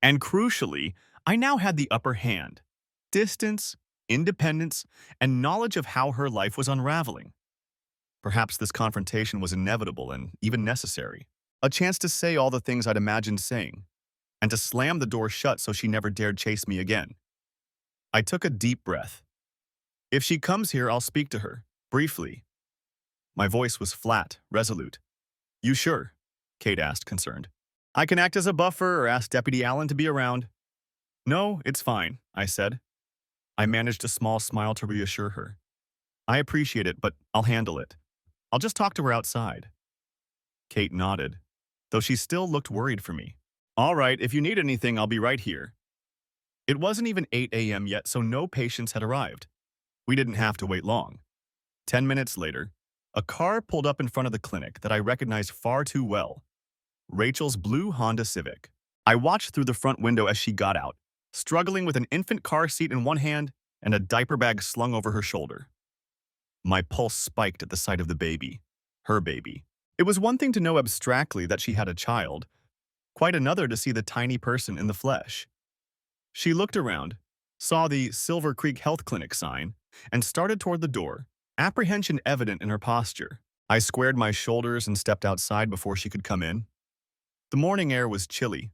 Speaker 1: And crucially, I now had the upper hand. Distance, independence, and knowledge of how her life was unraveling. Perhaps this confrontation was inevitable and even necessary. A chance to say all the things I'd imagined saying, and to slam the door shut so she never dared chase me again. I took a deep breath. "If she comes here, I'll speak to her, briefly." My voice was flat, resolute. "You sure?" Kate asked, concerned. "I can act as a buffer or ask Deputy Allen to be around." "No, it's fine," I said. I managed a small smile to reassure her. "I appreciate it, but I'll handle it. I'll just talk to her outside." Kate nodded, though she still looked worried for me. "All right, if you need anything, I'll be right here." It wasn't even 8 a.m. yet, so no patients had arrived. We didn't have to wait long. 10 minutes later, a car pulled up in front of the clinic that I recognized far too well. Rachel's blue Honda Civic. I watched through the front window as she got out, struggling with an infant car seat in one hand and a diaper bag slung over her shoulder. My pulse spiked at the sight of the baby, her baby. It was one thing to know abstractly that she had a child, quite another to see the tiny person in the flesh. She looked around, saw the Silver Creek Health Clinic sign, and started toward the door, apprehension evident in her posture. I squared my shoulders and stepped outside before she could come in. The morning air was chilly.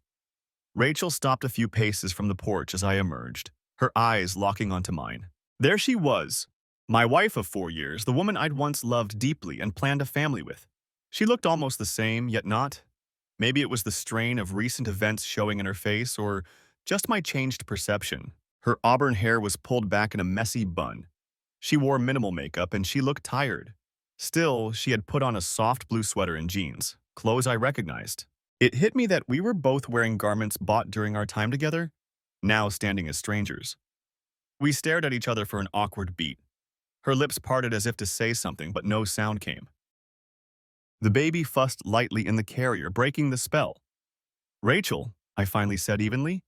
Speaker 1: Rachel stopped a few paces from the porch as I emerged, her eyes locking onto mine. There she was, my wife of 4 years, the woman I'd once loved deeply and planned a family with. She looked almost the same, yet not. Maybe it was the strain of recent events showing in her face, or just my changed perception. Her auburn hair was pulled back in a messy bun. She wore minimal makeup and she looked tired. Still, she had put on a soft blue sweater and jeans, clothes I recognized. It hit me that we were both wearing garments bought during our time together, now standing as strangers. We stared at each other for an awkward beat. Her lips parted as if to say something, but no sound came. The baby fussed lightly in the carrier, breaking the spell. "Rachel," I finally said evenly,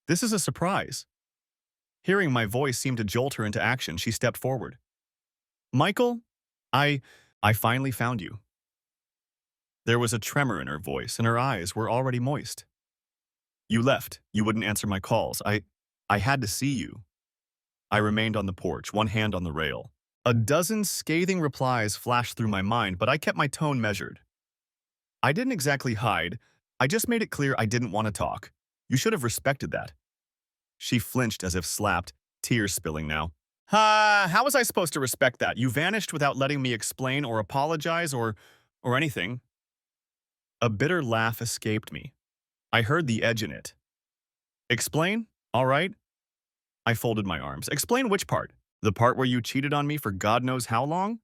Speaker 1: "this is a surprise." Hearing my voice seemed to jolt her into action, she stepped forward. "Michael, I, I finally found you." There was a tremor in her voice, and her eyes were already moist. "You left. You wouldn't answer my calls. I had to see you." I remained on the porch, one hand on the rail. A dozen scathing replies flashed through my mind, but I kept my tone measured. I didn't exactly hide. I just made it clear I didn't want to talk. You should have respected that. She flinched as if slapped, tears spilling now. How was I supposed to respect that? You vanished without letting me explain or apologize or anything." A bitter laugh escaped me. I heard the edge in it. "Explain? All right." I folded my arms. "Explain which part? The part where you cheated on me for God knows how long?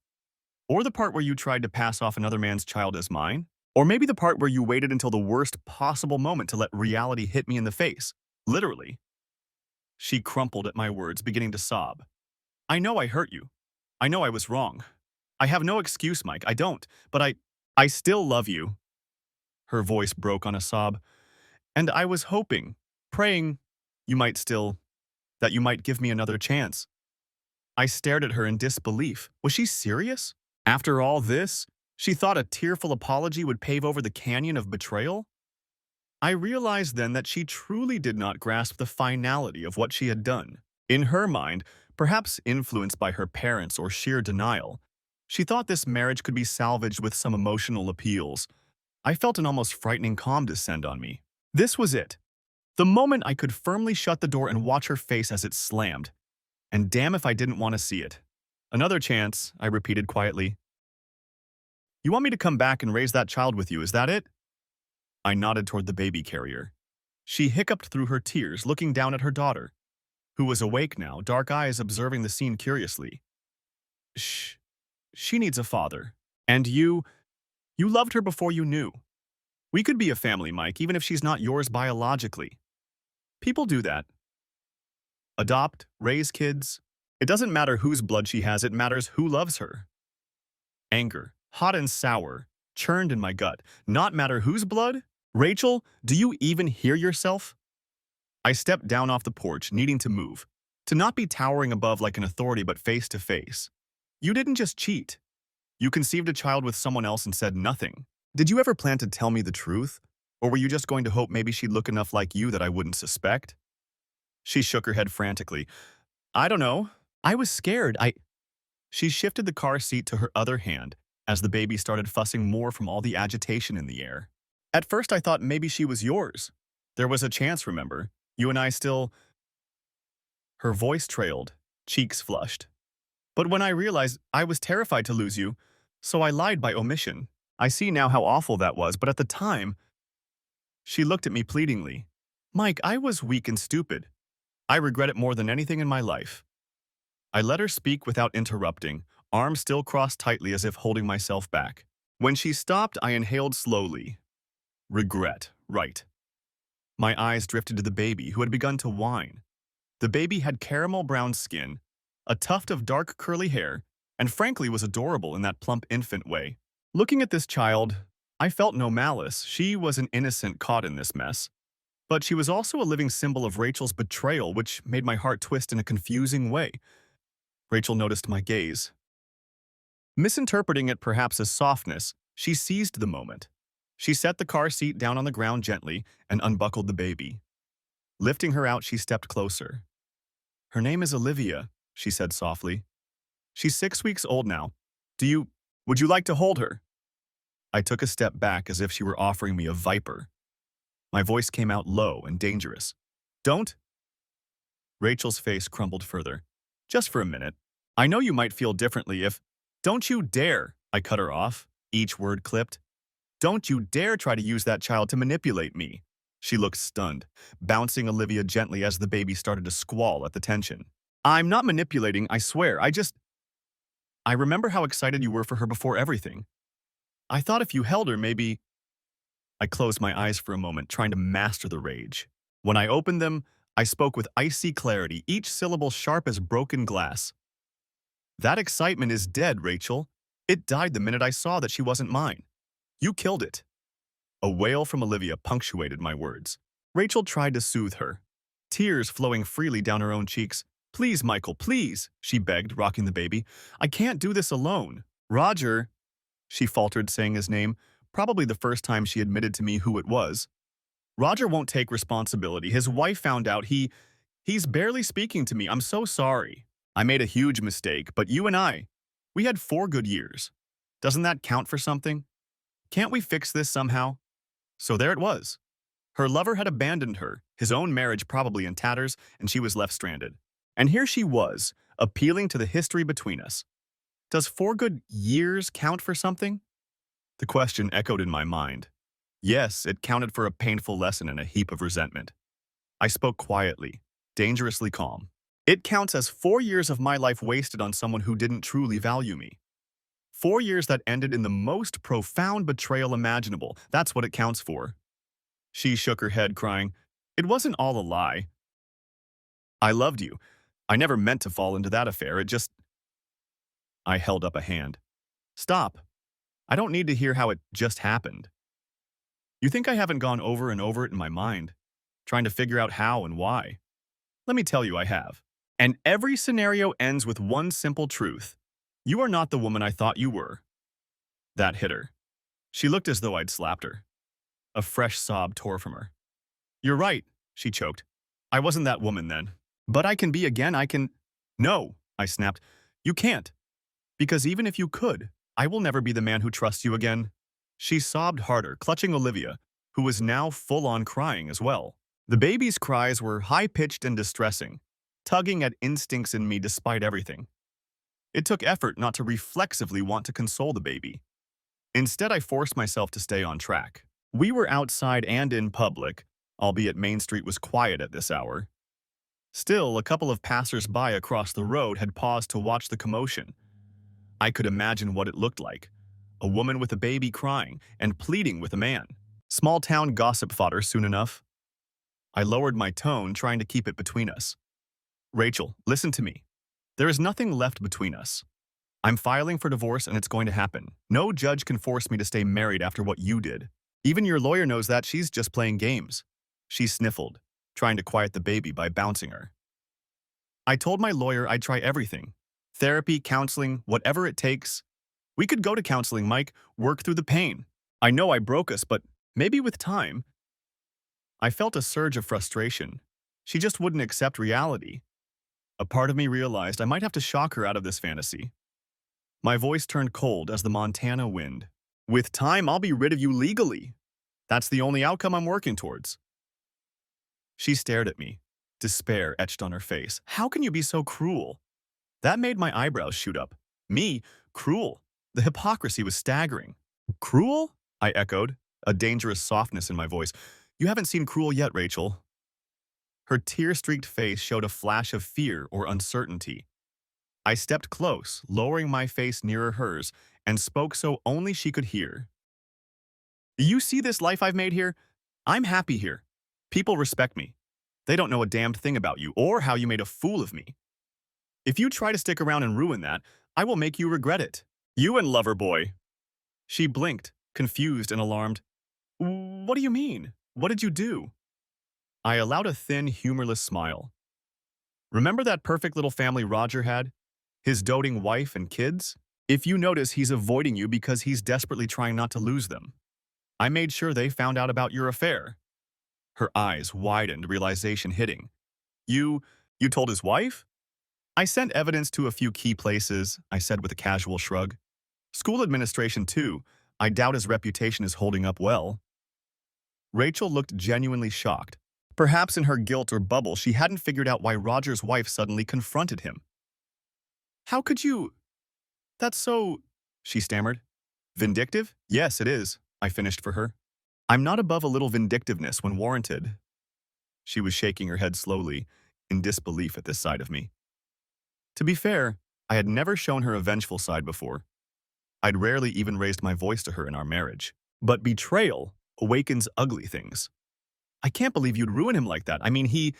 Speaker 1: Or the part where you tried to pass off another man's child as mine? Or maybe the part where you waited until the worst possible moment to let reality hit me in the face? Literally." She crumpled at my words, beginning to sob. "I know I hurt you. I know I was wrong. I have no excuse, Mike. I don't. But I still love you." Her voice broke on a sob. "And I was hoping, praying, you might still, that you might give me another chance." I stared at her in disbelief. Was she serious? After all this, she thought a tearful apology would pave over the canyon of betrayal? I realized then that she truly did not grasp the finality of what she had done. In her mind, perhaps influenced by her parents or sheer denial, she thought this marriage could be salvaged with some emotional appeals. I felt an almost frightening calm descend on me. This was it. The moment I could firmly shut the door and watch her face as it slammed. And damn if I didn't want to see it. "Another chance," I repeated quietly. "You want me to come back and raise that child with you, is that it?" I nodded toward the baby carrier. She hiccuped through her tears, looking down at her daughter, who was awake now, dark eyes observing the scene curiously. "Shh. She needs a father. And you loved her before you knew. We could be a family, Mike, even if she's not yours biologically. People do that. Adopt, raise kids. It doesn't matter whose blood she has, it matters who loves her." Anger, hot and sour, churned in my gut. Not matter whose blood? Rachel, do you even hear yourself? I stepped down off the porch, needing to move. To not be towering above like an authority, but face to face. You didn't just cheat. You conceived a child with someone else and said nothing. Did you ever plan to tell me the truth? Or were you just going to hope maybe she'd look enough like you that I wouldn't suspect? She shook her head frantically. "I don't know. I was scared. She shifted the car seat to her other hand as the baby started fussing more from all the agitation in the air. "At first I thought maybe she was yours. There was a chance, remember? You and I still—" Her voice trailed, cheeks flushed. "But when I realized I was terrified to lose you, so I lied by omission. I see now how awful that was, but at the time—" She looked at me pleadingly. "Mike, I was weak and stupid. I regret it more than anything in my life." I let her speak without interrupting, arms still crossed tightly as if holding myself back. When she stopped, I inhaled slowly. Regret, right. My eyes drifted to the baby, who had begun to whine. The baby had caramel brown skin, a tuft of dark curly hair, and frankly was adorable in that plump infant way. Looking at this child, I felt no malice. She was an innocent caught in this mess. But she was also a living symbol of Rachel's betrayal, which made my heart twist in a confusing way. Rachel noticed my gaze. Misinterpreting it perhaps as softness, she seized the moment. She set the car seat down on the ground gently and unbuckled the baby. Lifting her out, she stepped closer. "Her name is Olivia," she said softly. "She's 6 weeks old now. Would you like to hold her?" I took a step back as if she were offering me a viper. My voice came out low and dangerous. Don't? Rachel's face crumbled further. Just for a minute. I know you might feel differently if… Don't you dare! I cut her off, each word clipped. Don't you dare try to use that child to manipulate me. She looked stunned, bouncing Olivia gently as the baby started to squall at the tension. I'm not manipulating, I swear. I remember how excited you were for her before everything. I thought if you held her, maybe… I closed my eyes for a moment, trying to master the rage. When I opened them, I spoke with icy clarity, each syllable sharp as broken glass. That excitement is dead, Rachel. It died the minute I saw that she wasn't mine. You killed it. A wail from Olivia punctuated my words. Rachel tried to soothe her, tears flowing freely down her own cheeks. Please, Michael, please, she begged, rocking the baby. I can't do this alone. Roger, she faltered, saying his name, probably the first time she admitted to me who it was. Roger won't take responsibility. His wife found out. He's barely speaking to me. I'm so sorry. I made a huge mistake, but you and we had 4 good years. Doesn't that count for something? Can't we fix this somehow? So there it was. Her lover had abandoned her, his own marriage probably in tatters, and she was left stranded. And here she was, appealing to the history between us. Does 4 good years count for something? The question echoed in my mind. Yes, it counted for a painful lesson and a heap of resentment. I spoke quietly, dangerously calm. It counts as 4 years of my life wasted on someone who didn't truly value me. 4 years that ended in the most profound betrayal imaginable. That's what it counts for. She shook her head, crying, It wasn't all a lie. I loved you. I never meant to fall into that affair. I held up a hand. Stop. I don't need to hear how it just happened. You think I haven't gone over and over it in my mind, trying to figure out how and why? Let me tell you I have. And every scenario ends with one simple truth. You are not the woman I thought you were. That hit her. She looked as though I'd slapped her. A fresh sob tore from her. You're right, she choked. I wasn't that woman then. But I can be again, I can… No, I snapped. You can't. Because even if you could, I will never be the man who trusts you again. She sobbed harder, clutching Olivia, who was now full-on crying as well. The baby's cries were high-pitched and distressing, tugging at instincts in me despite everything. It took effort not to reflexively want to console the baby. Instead, I forced myself to stay on track. We were outside and in public, albeit Main Street was quiet at this hour. Still, a couple of passers-by across the road had paused to watch the commotion. I could imagine what it looked like. A woman with a baby crying and pleading with a man. Small-town gossip fodder soon enough. I lowered my tone, trying to keep it between us. Rachel, listen to me. There is nothing left between us. I'm filing for divorce and it's going to happen. No judge can force me to stay married after what you did. Even your lawyer knows that. She's just playing games. She sniffled, trying to quiet the baby by bouncing her. I told my lawyer I'd try everything. Therapy, counseling, whatever it takes. We could go to counseling, Mike, work through the pain. I know I broke us, but maybe with time. I felt a surge of frustration. She just wouldn't accept reality. A part of me realized I might have to shock her out of this fantasy. My voice turned cold as the Montana wind. With time, I'll be rid of you legally. That's the only outcome I'm working towards. She stared at me, despair etched on her face. How can you be so cruel? That made my eyebrows shoot up. Me? Cruel? The hypocrisy was staggering. Cruel? I echoed, a dangerous softness in my voice. You haven't seen Cruel yet, Rachel. Her tear-streaked face showed a flash of fear or uncertainty. I stepped close, lowering my face nearer hers, and spoke so only she could hear. You see this life I've made here? I'm happy here. People respect me. They don't know a damned thing about you or how you made a fool of me. If you try to stick around and ruin that, I will make you regret it. You and Loverboy. She blinked, confused and alarmed. What do you mean? What did you do? I allowed a thin, humorless smile. Remember that perfect little family Roger had? His doting wife and kids? If you notice, he's avoiding you because he's desperately trying not to lose them. I made sure they found out about your affair. Her eyes widened, realization hitting. You told his wife? I sent evidence to a few key places, I said with a casual shrug. School administration too. I doubt his reputation is holding up well. Rachel looked genuinely shocked. Perhaps in her guilt or bubble, she hadn't figured out why Roger's wife suddenly confronted him. How could you? That's so, she stammered. Vindictive? Yes, it is, I finished for her. I'm not above a little vindictiveness when warranted. She was shaking her head slowly, in disbelief at this side of me. To be fair, I had never shown her a vengeful side before. I'd rarely even raised my voice to her in our marriage. But betrayal awakens ugly things. I can't believe you'd ruin him like that. I mean, he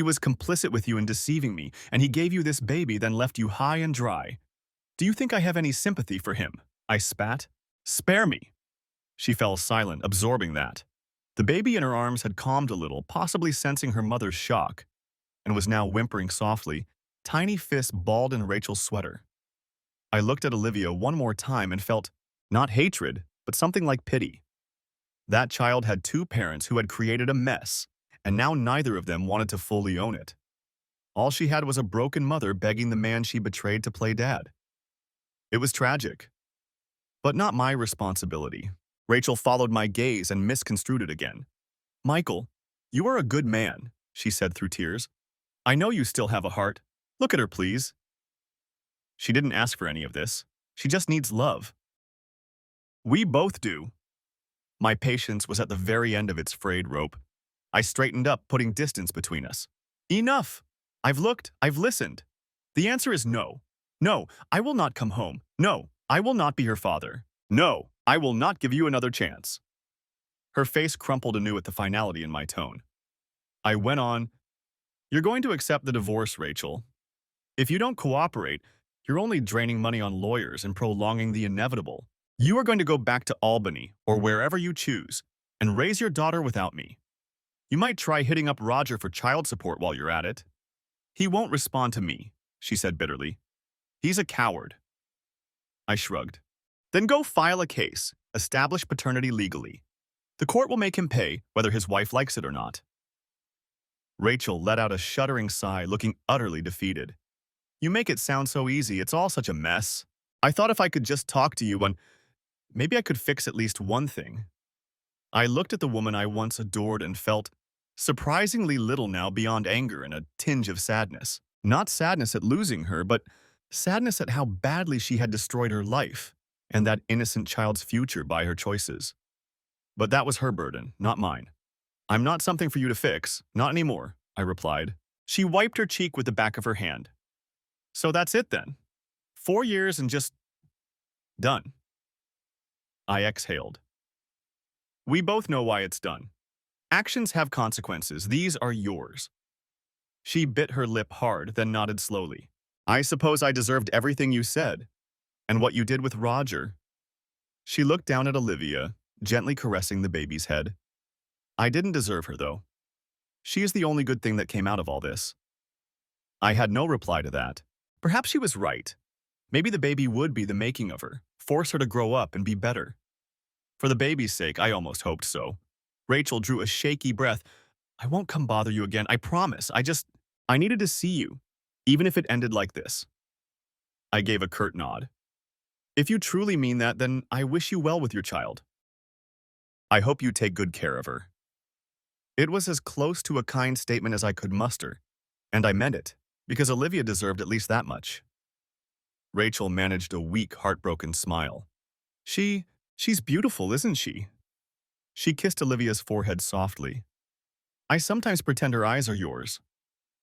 Speaker 1: was complicit with you in deceiving me, and he gave you this baby, then left you high and dry. Do you think I have any sympathy for him? I spat. Spare me. She fell silent, absorbing that. The baby in her arms had calmed a little, possibly sensing her mother's shock, and was now whimpering softly, tiny fists balled in Rachel's sweater. I looked at Olivia one more time and felt, not hatred, but something like pity. That child had two parents who had created a mess, and now neither of them wanted to fully own it. All she had was a broken mother begging the man she betrayed to play dad. It was tragic, but not my responsibility. Rachel followed my gaze and misconstrued it again. Michael, you are a good man, she said through tears. I know you still have a heart. Look at her, please. She didn't ask for any of this. She just needs love. We both do. My patience was at the very end of its frayed rope. I straightened up, putting distance between us. Enough! I've looked, I've listened. The answer is no. No, I will not come home. No, I will not be her father. No, I will not give you another chance. Her face crumpled anew at the finality in my tone. I went on, You're going to accept the divorce, Rachel. If you don't cooperate, you're only draining money on lawyers and prolonging the inevitable. You are going to go back to Albany, or wherever you choose, and raise your daughter without me. You might try hitting up Roger for child support while you're at it. He won't respond to me, she said bitterly. He's a coward. I shrugged. Then go file a case, establish paternity legally. The court will make him pay, whether his wife likes it or not. Rachel let out a shuddering sigh, looking utterly defeated. You make it sound so easy, it's all such a mess. I thought if I could just talk to you and maybe I could fix at least one thing. I looked at the woman I once adored and felt surprisingly little now beyond anger and a tinge of sadness. Not sadness at losing her, but sadness at how badly she had destroyed her life and that innocent child's future by her choices. But that was her burden, not mine. I'm not something for you to fix, not anymore, I replied. She wiped her cheek with the back of her hand. So that's it then. 4 years and just done. I exhaled. We both know why it's done. Actions have consequences. These are yours. She bit her lip hard, then nodded slowly. I suppose I deserved everything you said. And what you did with Roger. She looked down at Olivia, gently caressing the baby's head. I didn't deserve her, though. She is the only good thing that came out of all this. I had no reply to that. Perhaps she was right. Maybe the baby would be the making of her, force her to grow up and be better. For the baby's sake, I almost hoped so. Rachel drew a shaky breath. I won't come bother you again, I promise. I needed to see you, even if it ended like this. I gave a curt nod. If you truly mean that, then I wish you well with your child. I hope you take good care of her. It was as close to a kind statement as I could muster, and I meant it, because Olivia deserved at least that much. Rachel managed a weak, heartbroken smile. She's beautiful, isn't she? She kissed Olivia's forehead softly. I sometimes pretend her eyes are yours.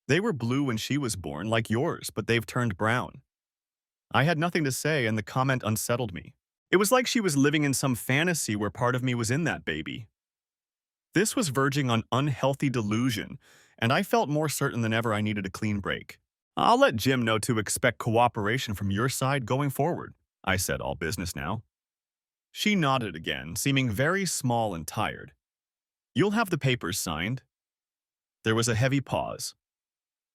Speaker 1: They were blue when she was born, like yours, but they've turned brown. I had nothing to say, and the comment unsettled me. It was like she was living in some fantasy where part of me was in that baby. This was verging on unhealthy delusion, and I felt more certain than ever I needed a clean break. I'll let Jim know to expect cooperation from your side going forward, I said, all business now. She nodded again, seeming very small and tired. You'll have the papers signed. There was a heavy pause.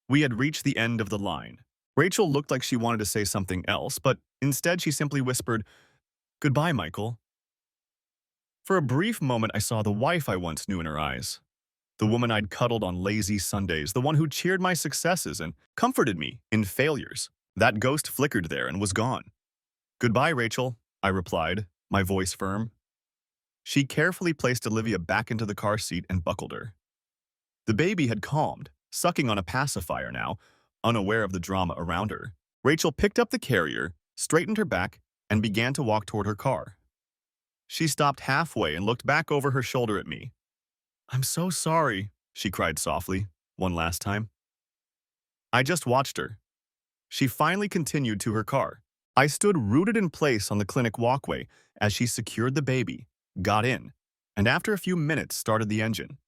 Speaker 1: We had reached the end of the line. Rachel looked like she wanted to say something else, but instead she simply whispered, Goodbye, Michael. For a brief moment, I saw the wife I once knew in her eyes. The woman I'd cuddled on lazy Sundays, the one who cheered my successes and comforted me in failures. That ghost flickered there and was gone. Goodbye, Rachel, I replied, my voice firm. She carefully placed Olivia back into the car seat and buckled her. The baby had calmed, sucking on a pacifier now, unaware of the drama around her. Rachel picked up the carrier, straightened her back, and began to walk toward her car. She stopped halfway and looked back over her shoulder at me. "I'm so sorry," she cried softly, one last time. I just watched her. She finally continued to her car. I stood rooted in place on the clinic walkway as she secured the baby, got in, and after a few minutes started the engine.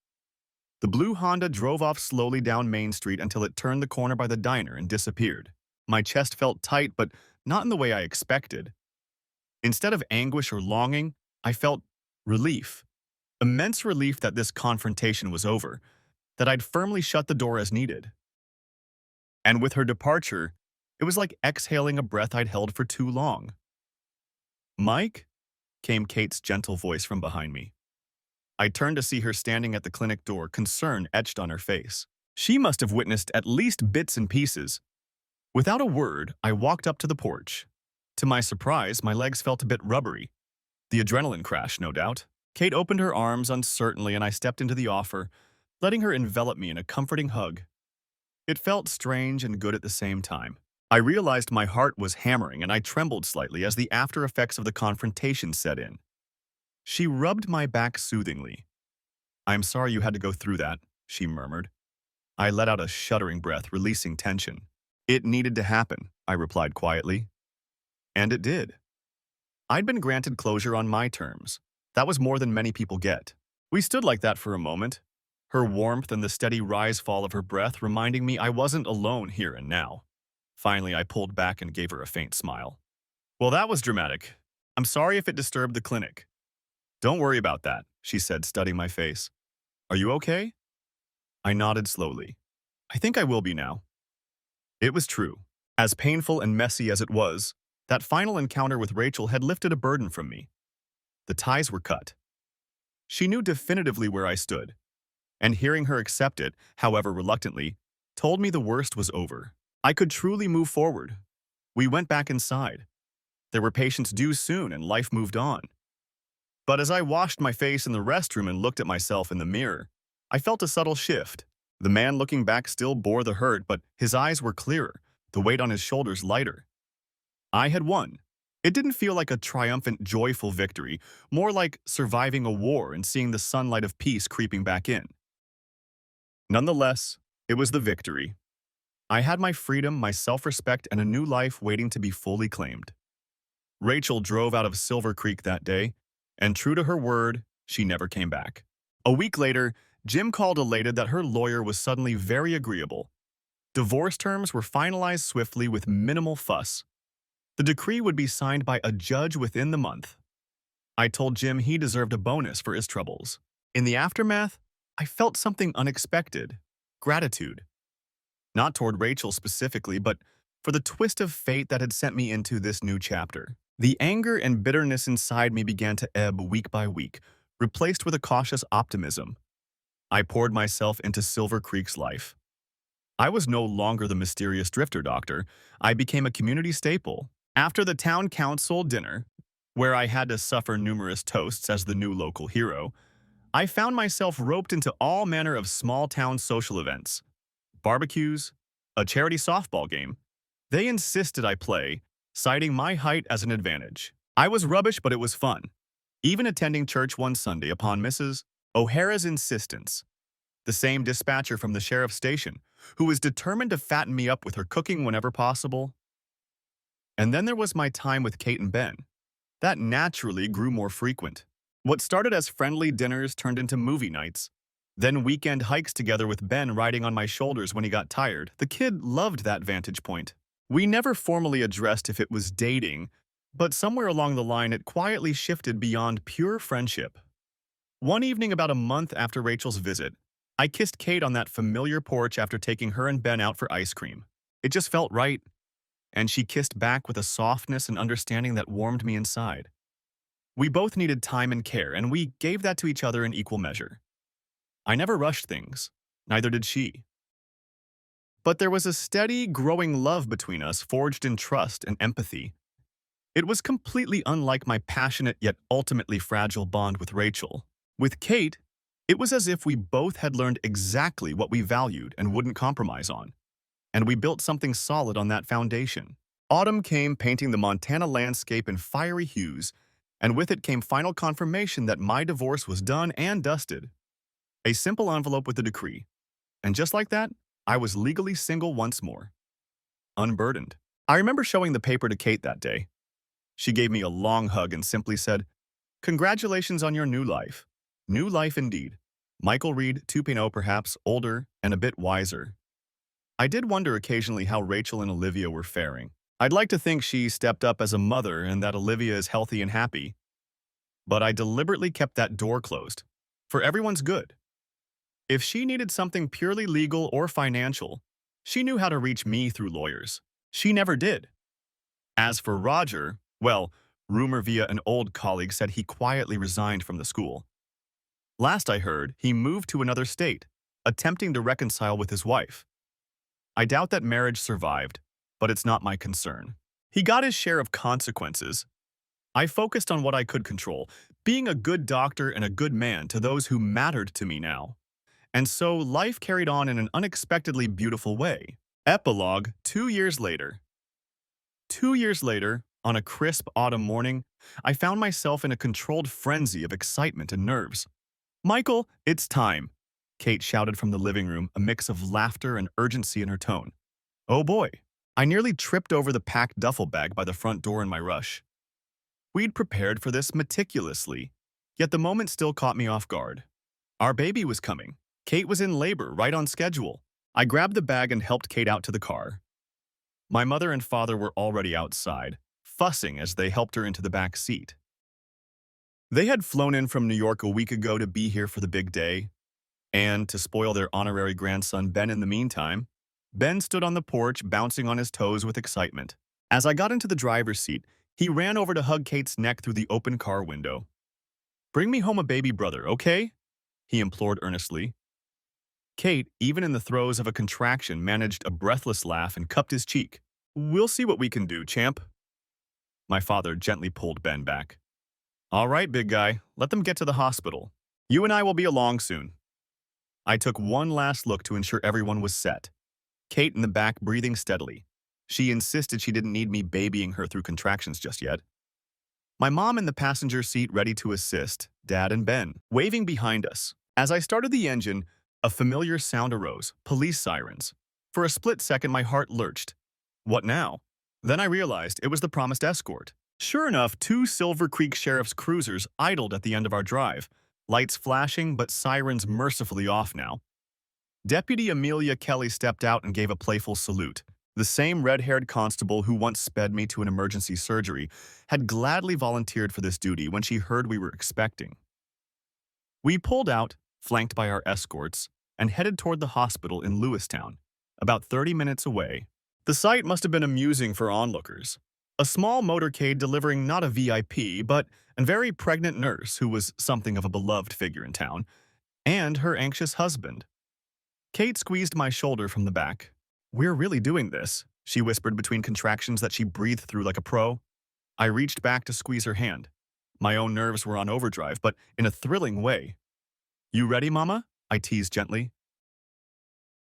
Speaker 1: The blue Honda drove off slowly down Main Street until it turned the corner by the diner and disappeared. My chest felt tight, but not in the way I expected. Instead of anguish or longing, I felt relief. Immense relief that this confrontation was over, that I'd firmly shut the door as needed. And with her departure, it was like exhaling a breath I'd held for too long. "Mike?" came Kate's gentle voice from behind me. I turned to see her standing at the clinic door, concern etched on her face. She must have witnessed at least bits and pieces. Without a word, I walked up to the porch. To my surprise, my legs felt a bit rubbery. The adrenaline crash, no doubt. Kate opened her arms uncertainly and I stepped into the offer, letting her envelop me in a comforting hug. It felt strange and good at the same time. I realized my heart was hammering and I trembled slightly as the after effects of the confrontation set in. She rubbed my back soothingly. "I'm sorry you had to go through that," she murmured. I let out a shuddering breath, releasing tension. "It needed to happen," I replied quietly. And it did. I'd been granted closure on my terms. That was more than many people get. We stood like that for a moment, her warmth and the steady rise-fall of her breath reminding me I wasn't alone here and now. Finally, I pulled back and gave her a faint smile. "Well, that was dramatic. I'm sorry if it disturbed the clinic." "Don't worry about that," she said, studying my face. "Are you okay?" I nodded slowly. "I think I will be now." It was true. As painful and messy as it was, that final encounter with Rachel had lifted a burden from me. The ties were cut. She knew definitively where I stood, and hearing her accept it, however reluctantly, told me the worst was over. I could truly move forward. We went back inside. There were patients due soon and life moved on. But as I washed my face in the restroom and looked at myself in the mirror, I felt a subtle shift. The man looking back still bore the hurt, but his eyes were clearer, the weight on his shoulders lighter. I had won. It didn't feel like a triumphant, joyful victory, more like surviving a war and seeing the sunlight of peace creeping back in. Nonetheless, it was the victory. I had my freedom, my self-respect, and a new life waiting to be fully claimed. Rachel drove out of Silver Creek that day, and true to her word, she never came back. A week later, Jim called elated that her lawyer was suddenly very agreeable. Divorce terms were finalized swiftly with minimal fuss. The decree would be signed by a judge within the month. I told Jim he deserved a bonus for his troubles. In the aftermath, I felt something unexpected: gratitude. Not toward Rachel specifically, but for the twist of fate that had sent me into this new chapter. The anger and bitterness inside me began to ebb week by week, replaced with a cautious optimism. I poured myself into Silver Creek's life. I was no longer the mysterious drifter doctor. I became a community staple. After the town council dinner, where I had to suffer numerous toasts as the new local hero, I found myself roped into all manner of small-town social events. Barbecues, a charity softball game. They insisted I play, citing my height as an advantage. I was rubbish, but it was fun. Even attending church one Sunday upon Mrs. O'Hara's insistence, the same dispatcher from the sheriff's station, who was determined to fatten me up with her cooking whenever possible. And then there was my time with Kate and Ben. That naturally grew more frequent. What started as friendly dinners turned into movie nights, then weekend hikes together with Ben riding on my shoulders when he got tired. The kid loved that vantage point. We never formally addressed if it was dating, but somewhere along the line it quietly shifted beyond pure friendship. One evening about a month after Rachel's visit, I kissed Kate on that familiar porch after taking her and Ben out for ice cream. It just felt right, and she kissed back with a softness and understanding that warmed me inside. We both needed time and care, and we gave that to each other in equal measure. I never rushed things, neither did she. But there was a steady, growing love between us, forged in trust and empathy. It was completely unlike my passionate yet ultimately fragile bond with Rachel. With Kate, it was as if we both had learned exactly what we valued and wouldn't compromise on, and we built something solid on that foundation. Autumn came, painting the Montana landscape in fiery hues, and with it came final confirmation that my divorce was done and dusted. A simple envelope with a decree. And just like that, I was legally single once more, unburdened. I remember showing the paper to Kate that day. She gave me a long hug and simply said, "Congratulations on your new life." New life indeed. Michael Reed 2.0 perhaps, older and a bit wiser. I did wonder occasionally how Rachel and Olivia were faring. I'd like to think she stepped up as a mother and that Olivia is healthy and happy, but I deliberately kept that door closed. For everyone's good. If she needed something purely legal or financial, she knew how to reach me through lawyers. She never did. As for Roger, well, rumor via an old colleague said he quietly resigned from the school. Last I heard, he moved to another state, attempting to reconcile with his wife. I doubt that marriage survived, but it's not my concern. He got his share of consequences. I focused on what I could control, being a good doctor and a good man to those who mattered to me now. And so life carried on in an unexpectedly beautiful way. Epilogue 2 years later. 2 years later, on a crisp autumn morning, I found myself in a controlled frenzy of excitement and nerves. "Michael, it's time," Kate shouted from the living room, a mix of laughter and urgency in her tone. Oh boy, I nearly tripped over the packed duffel bag by the front door in my rush. We'd prepared for this meticulously, yet the moment still caught me off guard. Our baby was coming. Kate was in labor, right on schedule. I grabbed the bag and helped Kate out to the car. My mother and father were already outside, fussing as they helped her into the back seat. They had flown in from New York a week ago to be here for the big day, and to spoil their honorary grandson Ben in the meantime. Ben stood on the porch, bouncing on his toes with excitement. As I got into the driver's seat, he ran over to hug Kate's neck through the open car window. "Bring me home a baby brother, okay?" he implored earnestly. Kate, even in the throes of a contraction, managed a breathless laugh and cupped his cheek. "We'll see what we can do, champ." My father gently pulled Ben back. "All right, big guy, let them get to the hospital. You and I will be along soon." I took one last look to ensure everyone was set. Kate in the back breathing steadily. She insisted she didn't need me babying her through contractions just yet. My mom in the passenger seat ready to assist, Dad and Ben, waving behind us. As I started the engine, a familiar sound arose, police sirens. For a split second, my heart lurched. What now? Then I realized it was the promised escort. Sure enough, 2 Silver Creek Sheriff's cruisers idled at the end of our drive, lights flashing but sirens mercifully off now. Deputy Amelia Kelly stepped out and gave a playful salute. The same red-haired constable who once sped me to an emergency surgery had gladly volunteered for this duty when she heard we were expecting. We pulled out, flanked by our escorts, and headed toward the hospital in Lewistown, about 30 minutes away. The sight must have been amusing for onlookers. A small motorcade delivering not a VIP, but a very pregnant nurse who was something of a beloved figure in town, and her anxious husband. Kate squeezed my shoulder from the back. "We're really doing this," she whispered between contractions that she breathed through like a pro. I reached back to squeeze her hand. My own nerves were on overdrive, but in a thrilling way. "You ready, Mama?" I teased gently.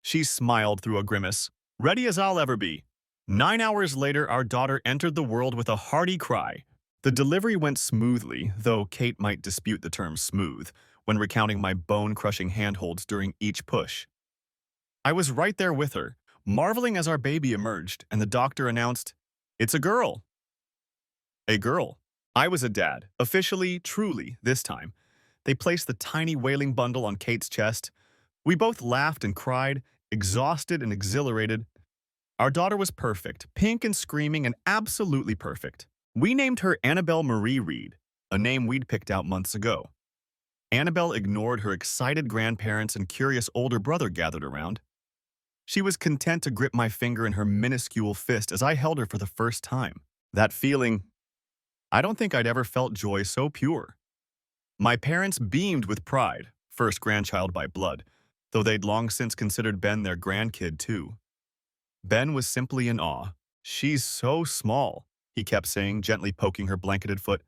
Speaker 1: She smiled through a grimace. "Ready as I'll ever be." 9 hours later, our daughter entered the world with a hearty cry. The delivery went smoothly, though Kate might dispute the term smooth, when recounting my bone-crushing handholds during each push. I was right there with her, marveling as our baby emerged, and the doctor announced, "It's a girl." A girl. I was a dad, officially, truly, this time. They placed the tiny wailing bundle on Kate's chest. We both laughed and cried, exhausted and exhilarated. Our daughter was perfect, pink and screaming, and absolutely perfect. We named her Annabelle Marie Reed, a name we'd picked out months ago. Annabelle ignored her excited grandparents and curious older brother gathered around. She was content to grip my finger in her minuscule fist as I held her for the first time. That feeling, I don't think I'd ever felt joy so pure. My parents beamed with pride, first grandchild by blood, though they'd long since considered Ben their grandkid too. Ben was simply in awe. "She's so small," he kept saying, gently poking her blanketed foot.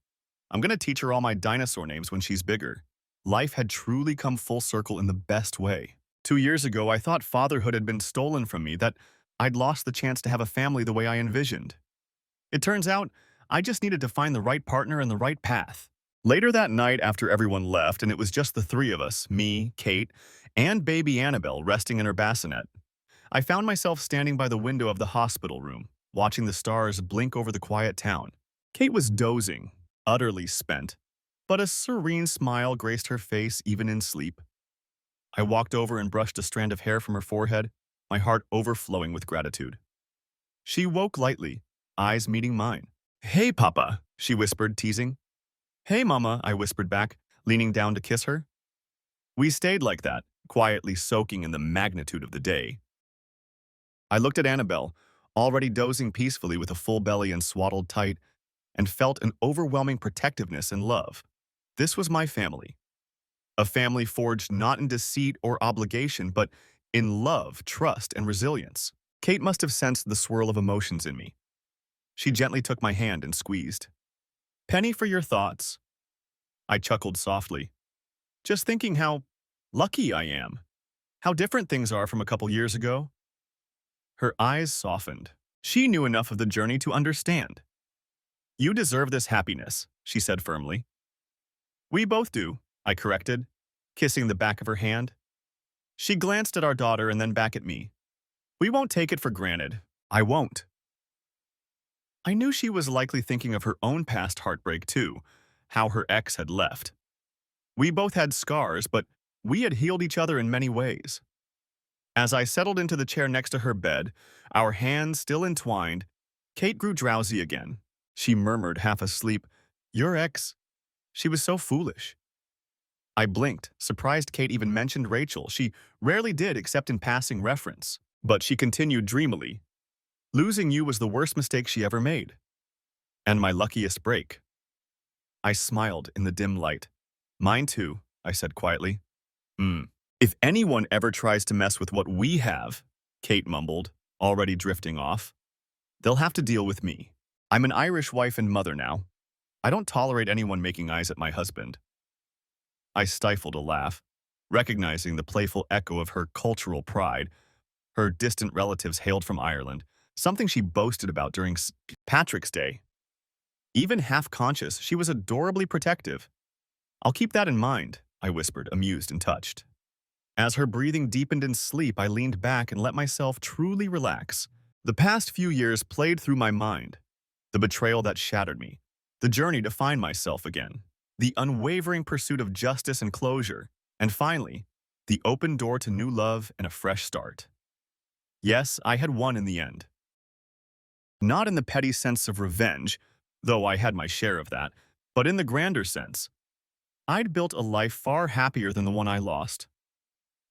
Speaker 1: I'm gonna teach her all my dinosaur names when she's bigger. Life had truly come full circle in the best way. 2 years ago, I thought fatherhood had been stolen from me, that I'd lost the chance to have a family the way I envisioned. It turns out, I just needed to find the right partner and the right path. Later that night, after everyone left and it was just the three of us, me, Kate, and baby Annabelle resting in her bassinet, I found myself standing by the window of the hospital room, watching the stars blink over the quiet town. Kate was dozing, utterly spent, but a serene smile graced her face even in sleep. I walked over and brushed a strand of hair from her forehead, my heart overflowing with gratitude. She woke lightly, eyes meeting mine. "Hey, Papa," she whispered, teasing. "Hey, Mama," I whispered back, leaning down to kiss her. We stayed like that, quietly soaking in the magnitude of the day. I looked at Annabelle, already dozing peacefully with a full belly and swaddled tight, and felt an overwhelming protectiveness and love. This was my family. A family forged not in deceit or obligation, but in love, trust, and resilience. Kate must have sensed the swirl of emotions in me. She gently took my hand and squeezed. "Penny for your thoughts." I chuckled softly, just thinking how lucky I am, how different things are from a couple years ago. Her eyes softened. She knew enough of the journey to understand. "You deserve this happiness," she said firmly. "We both do," I corrected, kissing the back of her hand. She glanced at our daughter and then back at me. "We won't take it for granted. I won't." I knew she was likely thinking of her own past heartbreak too, how her ex had left. We both had scars, but we had healed each other in many ways. As I settled into the chair next to her bed, our hands still entwined, Kate grew drowsy again. She murmured, half asleep, "Your ex, she was so foolish." I blinked, surprised Kate even mentioned Rachel. She rarely did except in passing reference. But she continued dreamily, "Losing you was the worst mistake she ever made. And my luckiest break." I smiled in the dim light. "Mine too," I said quietly. If anyone ever tries to mess with what we have," Kate mumbled, already drifting off, "they'll have to deal with me. I'm an Irish wife and mother now. I don't tolerate anyone making eyes at my husband." I stifled a laugh, recognizing the playful echo of her cultural pride. Her distant relatives hailed from Ireland, something she boasted about during Patrick's Day. Even half-conscious, she was adorably protective. "I'll keep that in mind," I whispered, amused and touched. As her breathing deepened in sleep, I leaned back and let myself truly relax. The past few years played through my mind. The betrayal that shattered me. The journey to find myself again. The unwavering pursuit of justice and closure. And finally, the open door to new love and a fresh start. Yes, I had won in the end. Not in the petty sense of revenge, though I had my share of that, but in the grander sense. I'd built a life far happier than the one I lost.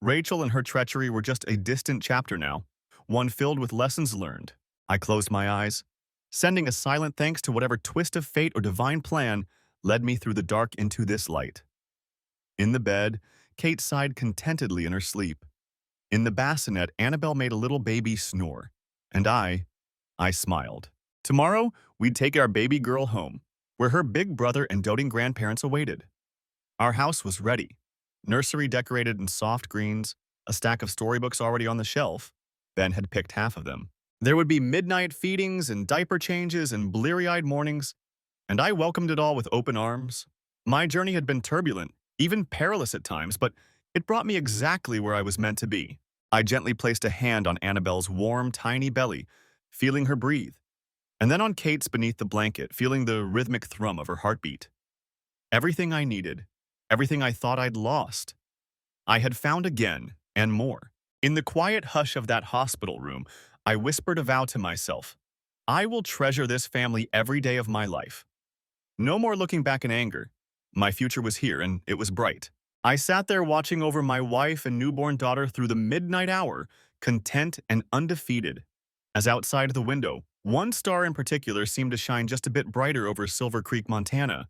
Speaker 1: Rachel and her treachery were just a distant chapter now, one filled with lessons learned. I closed my eyes, sending a silent thanks to whatever twist of fate or divine plan led me through the dark into this light. In the bed, Kate sighed contentedly in her sleep. In the bassinet, Annabelle made a little baby snore, and I smiled. Tomorrow, we'd take our baby girl home, where her big brother and doting grandparents awaited. Our house was ready. Nursery decorated in soft greens, a stack of storybooks already on the shelf. Ben had picked half of them. There would be midnight feedings and diaper changes and bleary-eyed mornings, and I welcomed it all with open arms. My journey had been turbulent, even perilous at times, but it brought me exactly where I was meant to be. I gently placed a hand on Annabelle's warm, tiny belly, feeling her breathe, and then on Kate's beneath the blanket, feeling the rhythmic thrum of her heartbeat. Everything I needed, everything I thought I'd lost, I had found again and more. In the quiet hush of that hospital room, I whispered a vow to myself. I will treasure this family every day of my life. No more looking back in anger. My future was here, and it was bright. I sat there watching over my wife and newborn daughter through the midnight hour, content and undefeated. As outside the window, one star in particular seemed to shine just a bit brighter over Silver Creek, Montana.